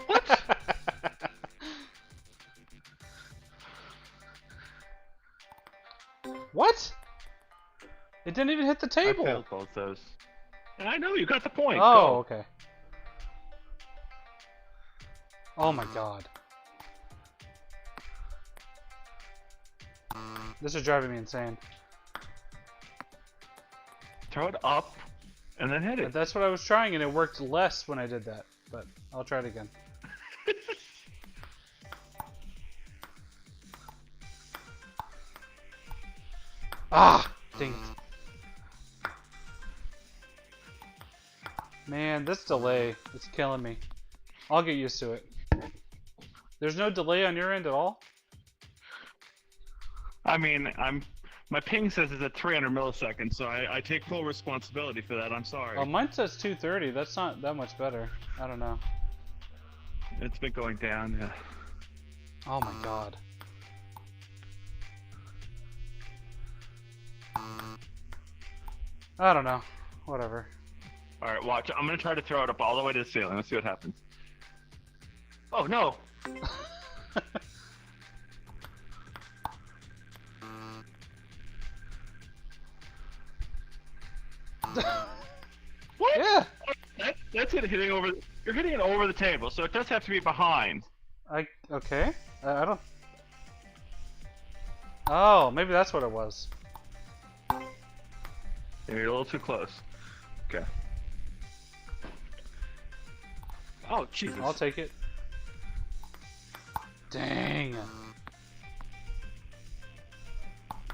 What? What? It didn't even hit the I table. failed both those. And I know you got the point. Oh, Go. okay. Oh my god. This is driving me insane. Throw it up, and then hit But it. that's what I was trying, and it worked less when I did that. But I'll try it again. Ah! Dang it. Man, this delay is killing me. I'll get used to it. There's no delay on your end at all? I mean, my ping says it's at 300 milliseconds, so I take full responsibility for that. I'm sorry. Oh, mine says 230. That's not that much better. I don't know. It's been going down. Yeah. Oh my god. I don't know. Whatever. All right, watch. I'm gonna try to throw it up all the way to the ceiling. Let's see what happens. Oh no! What? Yeah. That's it. Hitting over. You're hitting it over the table, so it does have to be behind. Okay. I don't. Oh, maybe that's what it was. You're a little too close. Okay. Oh Jesus! I'll take it. Dang.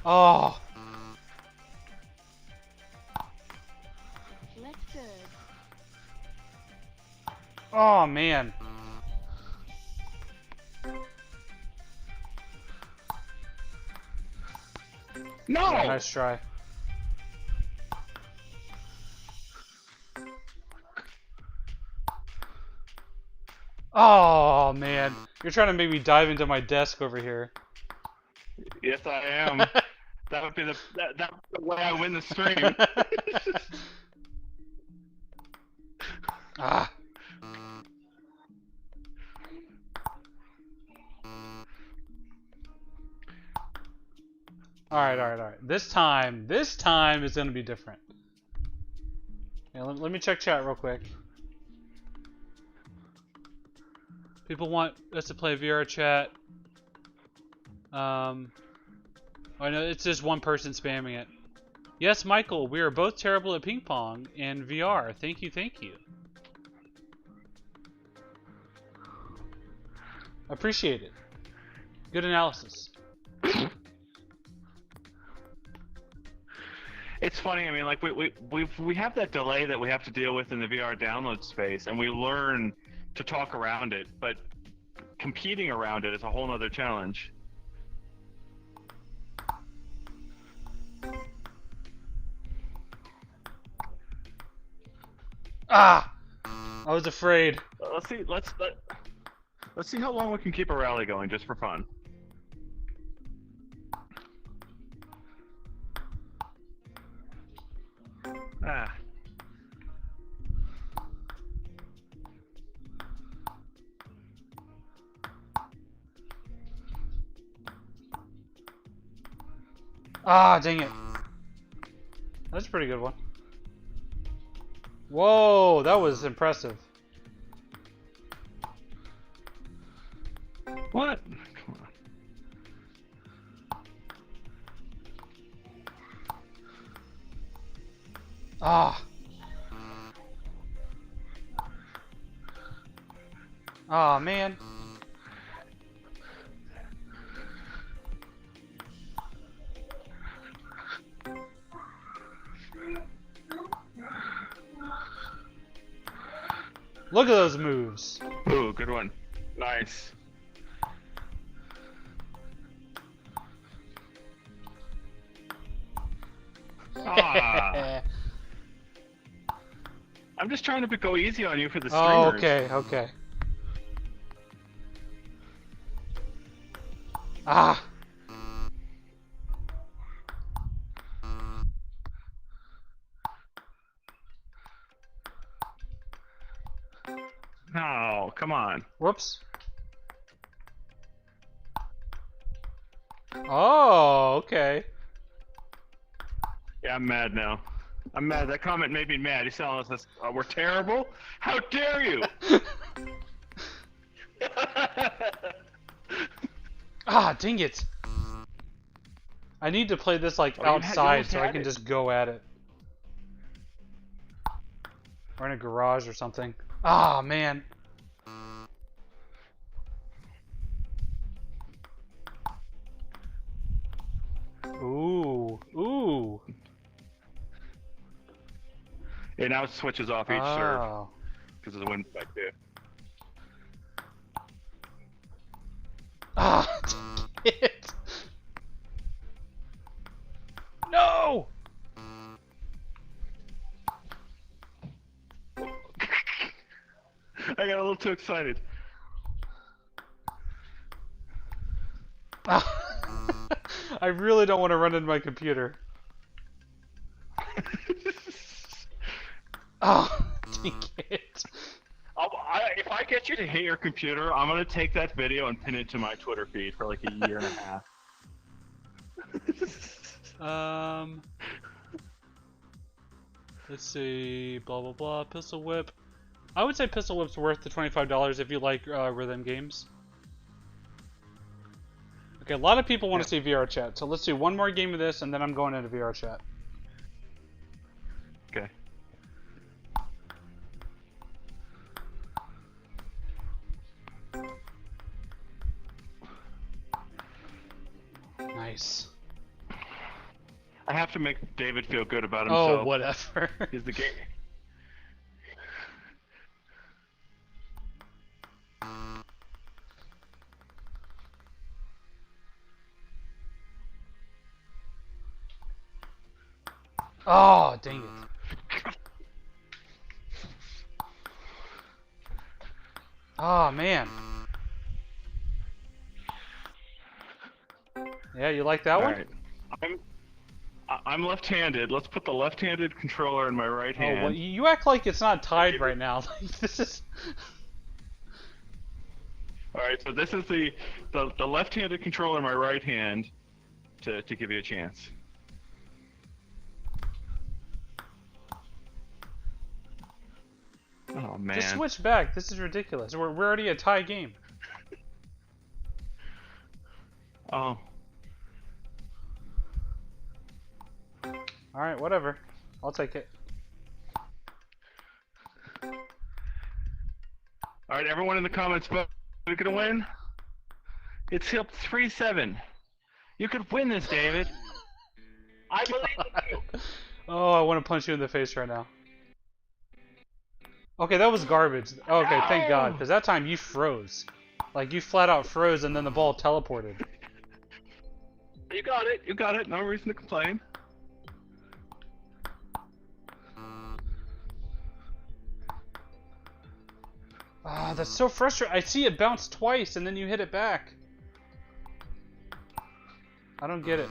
Oh. Looks good. Oh man. No! Yeah, nice try. Oh man, you're trying to make me dive into my desk over here. Yes, I am. That would be that's the way I win the stream. Ah. Alright. This time is gonna be different. Yeah, let me check chat real quick. People want us to play VR chat. Oh no, it's just one person spamming it. Yes, Michael, we are both terrible at ping pong and VR. Thank you. Appreciate it. Good analysis. It's funny. I mean, like we have that delay that we have to deal with in the VR download space, and we learn to talk around it. But competing around it is a whole other challenge. Ah! I was afraid. Let's see. Let's see how long we can keep a rally going, just for fun. Ah. Ah, dang it. That's a pretty good one. Whoa, that was impressive. What? Come on. Ah. Ah, man. Look at those moves. Ooh, good one. Nice. Ah. I'm just trying to go easy on you for the streamers. Oh, okay, okay. Ah. No, come on. Whoops. Oh, okay. Yeah, I'm mad now. I'm mad. That comment made me mad. He's telling us we're terrible? How dare you? Ah, dang it. I need to play this like outside so I can just go at it. Or in a garage or something. Ah, man. Ooh, ooh. Yeah, now it switches off each serve Oh. because of the wind back there. Ah, dang it. No! I got a little too excited. Ah. I really don't want to run into my computer. Oh, dang it. If I get you to hit your computer, I'm going to take that video and pin it to my Twitter feed for like a year and a half. Let's see, blah blah blah, Pistol Whip. I would say Pistol Whip's worth the $25 if you like rhythm games. Okay, a lot of people want to see VR chat, so let's do one more game of this and then I'm going into VR chat. Okay. Nice. I have to make David feel good about himself. Oh, whatever. He's the game. Oh, dang it. Oh, man. Yeah, you like that one? Alright. I'm left-handed. Let's put the left-handed controller in my right hand. Oh, well, you act like it's not tied right now. Like, this is... Alright, so this is the left-handed controller in my right hand to give you a chance. Oh, man. Just switch back. This is ridiculous. We're already a tie game. Oh. Alright, whatever. I'll take it. Alright, everyone in the comments vote. We're gonna win? It's up 3-7. You could win this, David. I believe in you. Oh, I want to punch you in the face right now. Okay, that was garbage. Okay, thank God, because that time you froze. Like, you flat out froze and then the ball teleported. You got it. You got it. No reason to complain. Ah, that's so frustrating. I see it bounce twice and then you hit it back. I don't get it.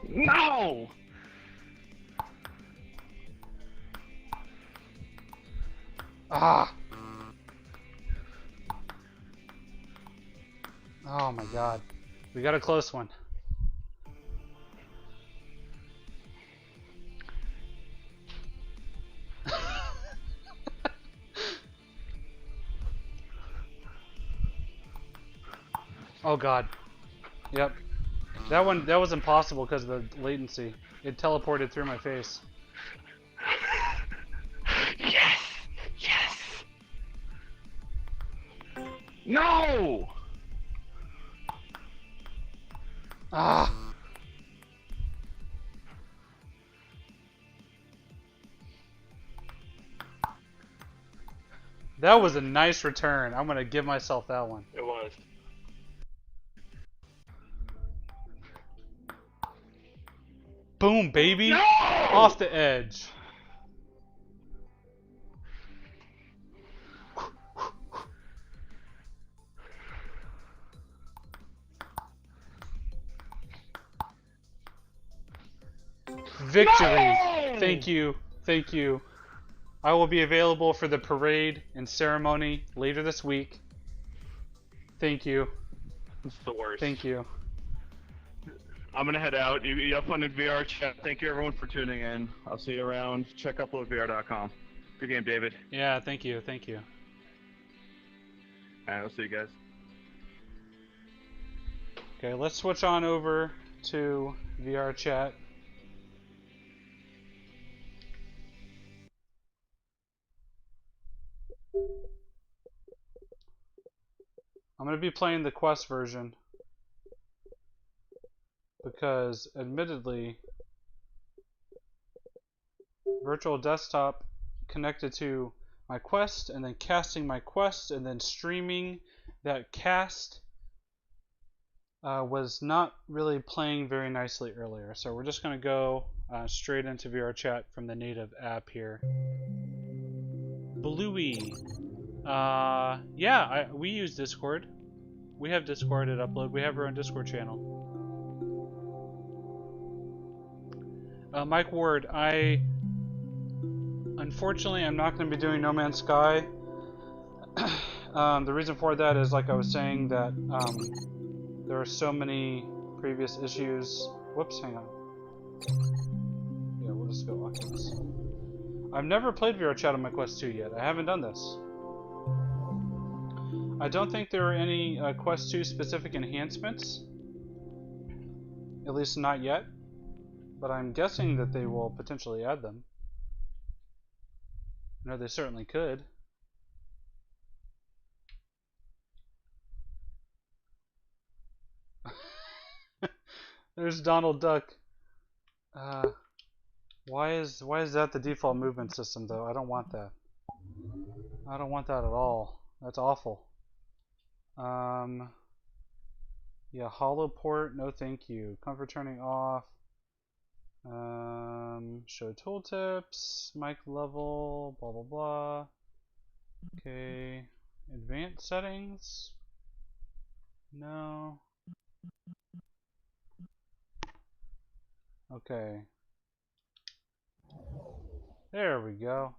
No! Ah! Oh my god. We got a close one. Oh god. Yep. That was impossible because of the latency. It teleported through my face. Yes! Yes! No! Ah! That was a nice return. I'm gonna give myself that one. It was. Boom, baby! No! Off the edge. Victory! No! Thank you. Thank you. I will be available for the parade and ceremony later this week. Thank you. It's the worst. Thank you. I'm gonna head out. You have fun in VR chat. Thank you everyone for tuning in. I'll see you around. Check uploadvr.com. Good game, David. Yeah, thank you. Thank you. Alright, I'll see you guys. Okay, let's switch on over to VR chat. I'm going to be playing the Quest version because, admittedly, virtual desktop connected to my Quest and then casting my Quest and then streaming that cast was not really playing very nicely earlier. So we're just going to go straight into VR chat from the native app here. Bluey. Yeah, we use Discord. We have Discord at Upload. We have our own Discord channel. Mike Ward, unfortunately, I'm not going to be doing No Man's Sky. The reason for that is, like I was saying, that there are so many previous issues. Whoops, hang on. Yeah, we'll just go Oculus. I've never played VR chat on my Quest 2 yet. I haven't done this. I don't think there are any Quest 2 specific enhancements. At least not yet. But I'm guessing that they will potentially add them. No, they certainly could. There's Donald Duck. Why is that the default movement system though? I don't want that. I don't want that at all. That's awful. Yeah, hollow port, no thank you. Comfort turning off. Show tooltips, mic level, blah blah blah. Okay, advanced settings. No. Okay. There we go.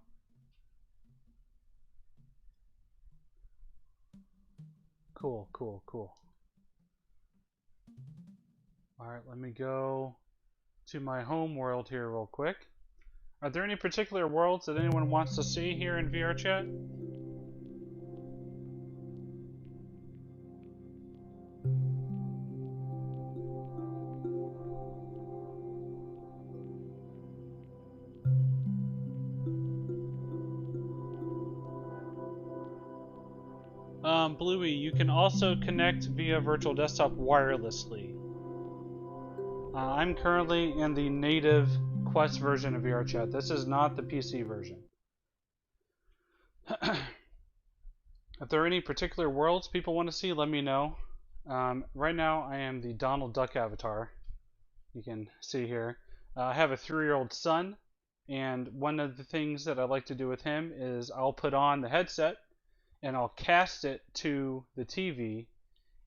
Cool, cool, cool. Alright, let me go to my home world here real quick. Are there any particular worlds that anyone wants to see here in VR chat? Bluey, you can also connect via virtual desktop wirelessly. I'm currently in the native Quest version of VR chat. This is not the PC version. If there are any particular worlds people want to see, let me know. Right now I am the Donald Duck avatar. You can see here. I have a 3-year-old son, and one of the things that I like to do with him is I'll put on the headset and I'll cast it to the TV,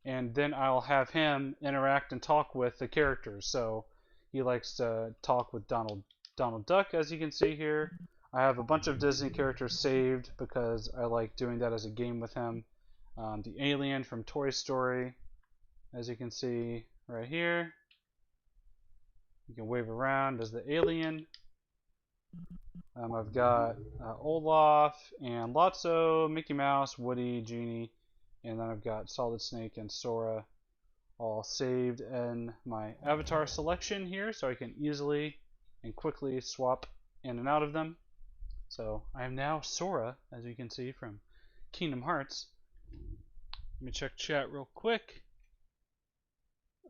and then I'll have him interact and talk with the characters. So he likes to talk with Donald Duck, as you can see here. I have a bunch of Disney characters saved because I like doing that as a game with him. The alien from Toy Story, as you can see right here. You can wave around as the alien. I've got Olaf and Lotso, Mickey Mouse, Woody, Genie, and then I've got Solid Snake and Sora all saved in my avatar selection here, so I can easily and quickly swap in and out of them. So I am now Sora, as you can see from Kingdom Hearts. Let me check chat real quick.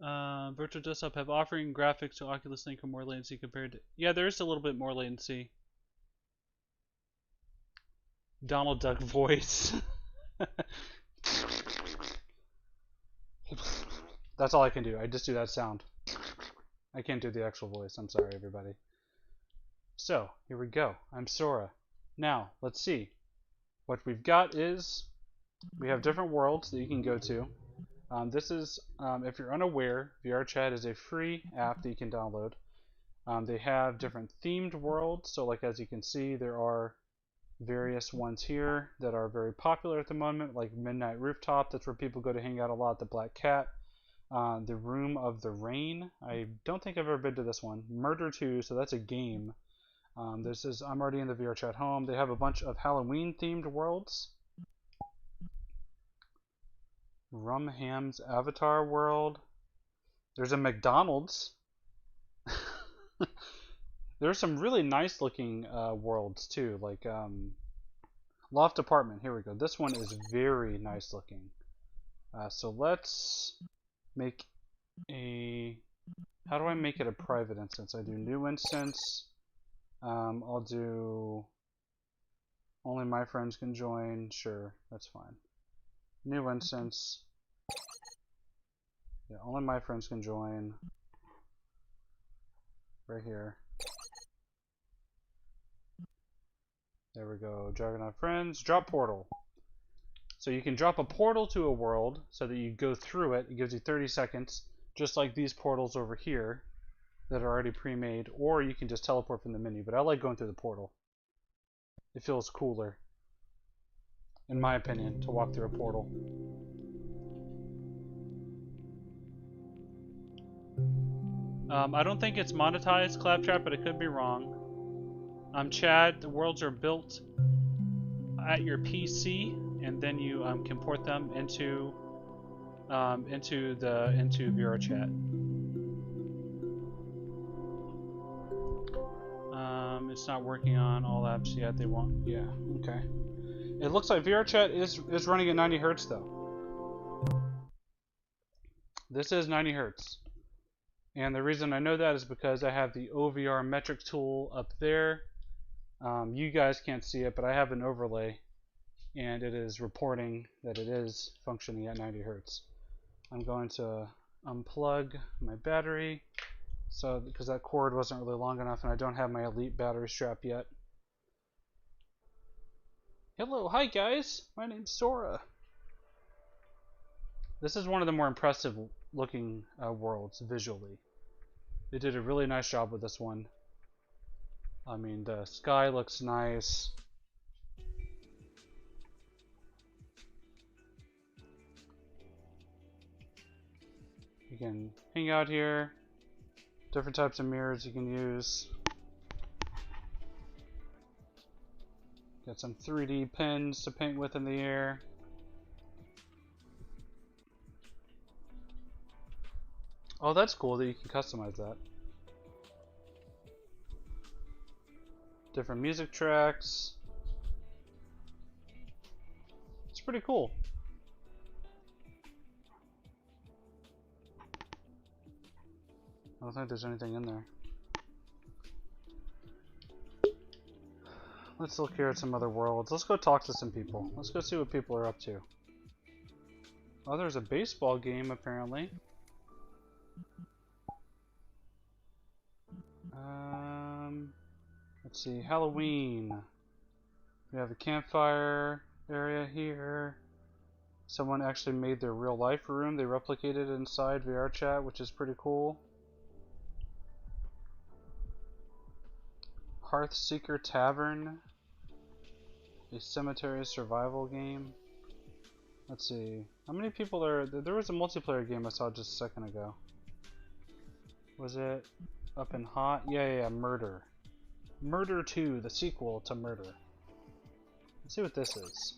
Virtual Desktop have offering graphics to Oculus Link or more latency compared to... Yeah, there is a little bit more latency. Donald Duck voice. That's all I can do. I just do that sound. I can't do the actual voice. I'm sorry, everybody. So, here we go. I'm Sora. Now, let's see. What we've got is... we have different worlds that you can go to. This is, if you're unaware, VRChat is a free app that you can download. They have different themed worlds, so like as you can see, there are various ones here that are very popular at the moment, like Midnight Rooftop, that's where people go to hang out a lot, the Black Cat, the Room of the Rain, I don't think I've ever been to this one, Murder 2, so that's a game. This is, I'm already in the VRChat home. They have a bunch of Halloween themed worlds. Rumham's Avatar World. There's a McDonald's. There's some really nice looking worlds too, like Loft Apartment. Here we go. This one is very nice looking. So let's make a... how do I make it a private instance? I do new instance. I'll do only my friends can join. Sure, that's fine. New instance. Yeah, only my friends can join. Right here. There we go. Juggernaut friends. Drop portal. So you can drop a portal to a world so that you go through it. It gives you 30 seconds, just like these portals over here that are already pre-made, or you can just teleport from the menu. But I like going through the portal. It feels cooler, in my opinion, to walk through a portal. I don't think it's monetized, Claptrap, but I could be wrong. Chad, the worlds are built at your PC, and then you can port them into VRChat. It's not working on all apps yet. They won't. Yeah. Okay. It looks like VRChat is running at 90 Hertz though. This is 90 Hertz. And the reason I know that is because I have the OVR metric tool up there. You guys can't see it, but I have an overlay, and it is reporting that it is functioning at 90 Hertz. I'm going to unplug my battery, so because that cord wasn't really long enough, and I don't have my Elite battery strap yet. Hello, hi guys, my name's Sora. This is one of the more impressive looking worlds visually. They did a really nice job with this one. I mean, the sky looks nice. You can hang out here. Different types of mirrors you can use. Got some 3D pins to paint with in the air. Oh, that's cool that you can customize that. Different music tracks. It's pretty cool. I don't think there's anything in there. Let's look here at some other worlds. Let's go talk to some people. Let's go see what people are up to. Oh, there's a baseball game apparently. Let's see, Halloween. We have a campfire area here. Someone actually made their real life room. They replicated it inside VR chat, which is pretty cool. Hearthseeker Tavern. A cemetery survival game. Let's see. How many people are there? Was a multiplayer game I saw just a second ago. Was it up in hot? Yeah, Murder. Murder 2, the sequel to Murder. Let's see what this is.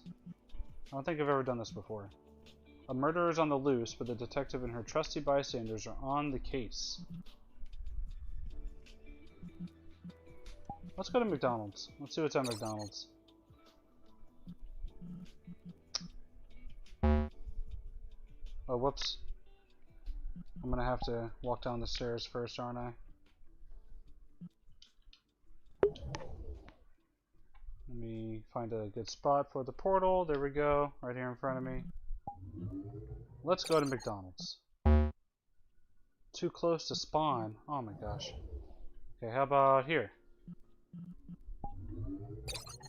I don't think I've ever done this before. A murderer is on the loose, but the detective and her trusty bystanders are on the case. Let's go to McDonald's. Let's see what's at McDonald's. Oh, whoops. I'm gonna have to walk down the stairs first, aren't I? Let me find a good spot for the portal. There we go, right here in front of me. Let's go to McDonald's. Too close to spawn. Oh my gosh. Okay, how about here?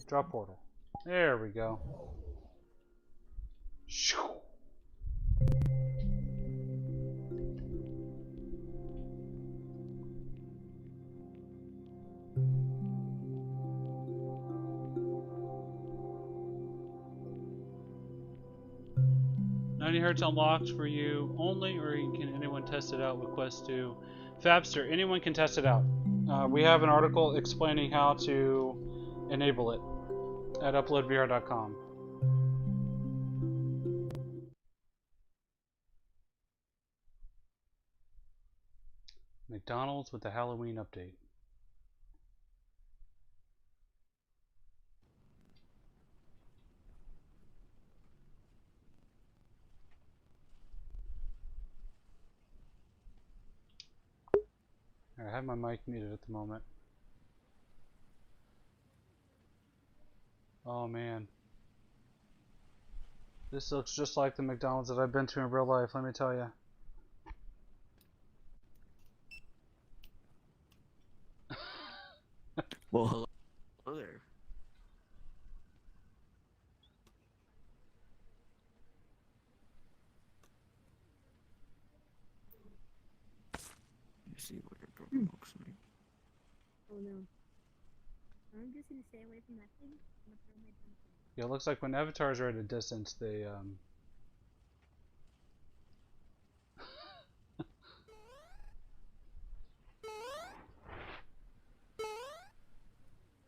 Drop portal. There we go. Shoo. 90 Hertz unlocked for you only, or can anyone test it out with Quest 2? Fabster, anyone can test it out. We have an article explaining how to enable it at uploadvr.com. McDonald's with the Halloween update. I have my mic muted at the moment. Oh man. This looks just like the McDonald's that I've been to in real life, let me tell you. Well, hello there. You see what your problem looks like. Oh no. I'm just gonna stay away from that thing. I'm gonna throw my gun. Yeah, it looks like when avatars are at a distance, they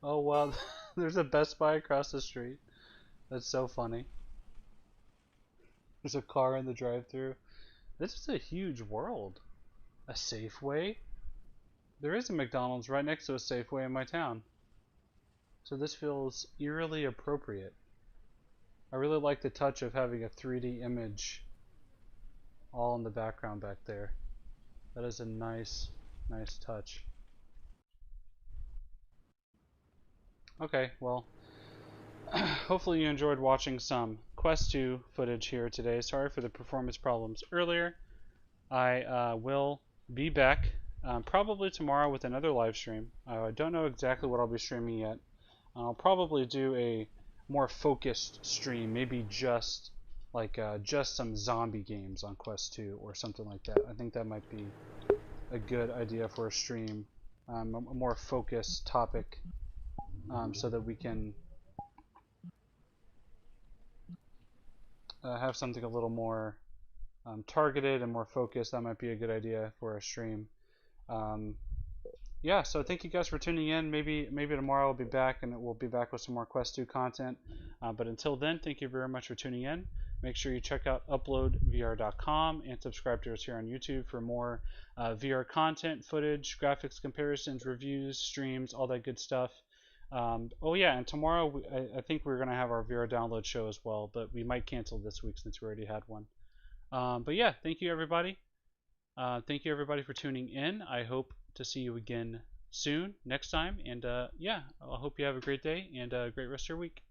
Oh wow, there's a Best Buy across the street. That's so funny. There's a car in the drive-thru. This is a huge world. A Safeway? There is a McDonald's right next to a Safeway in my town. So this feels eerily appropriate. I really like the touch of having a 3D image all in the background back there. That is a nice touch. Okay, well, hopefully you enjoyed watching some Quest 2 footage here today. Sorry for the performance problems earlier. I will be back probably tomorrow with another live stream. I don't know exactly what I'll be streaming yet. I'll probably do a more focused stream, maybe just like just some zombie games on Quest 2 or something like that. I think that might be a good idea for a stream, a more focused topic, so that we can have something a little more targeted and more focused. That might be a good idea for a stream. Yeah, so thank you guys for tuning in. Maybe tomorrow I'll be back and we'll be back with some more Quest 2 content. But until then, thank you very much for tuning in. Make sure you check out uploadvr.com and subscribe to us here on YouTube for more VR content, footage, graphics comparisons, reviews, streams, all that good stuff. Oh yeah, and tomorrow I think we're going to have our VR download show as well, but we might cancel this week since we already had one. But yeah, thank you everybody. Thank you everybody for tuning in. I hope to see you again soon, next time. And yeah, I hope you have a great day and a great rest of your week.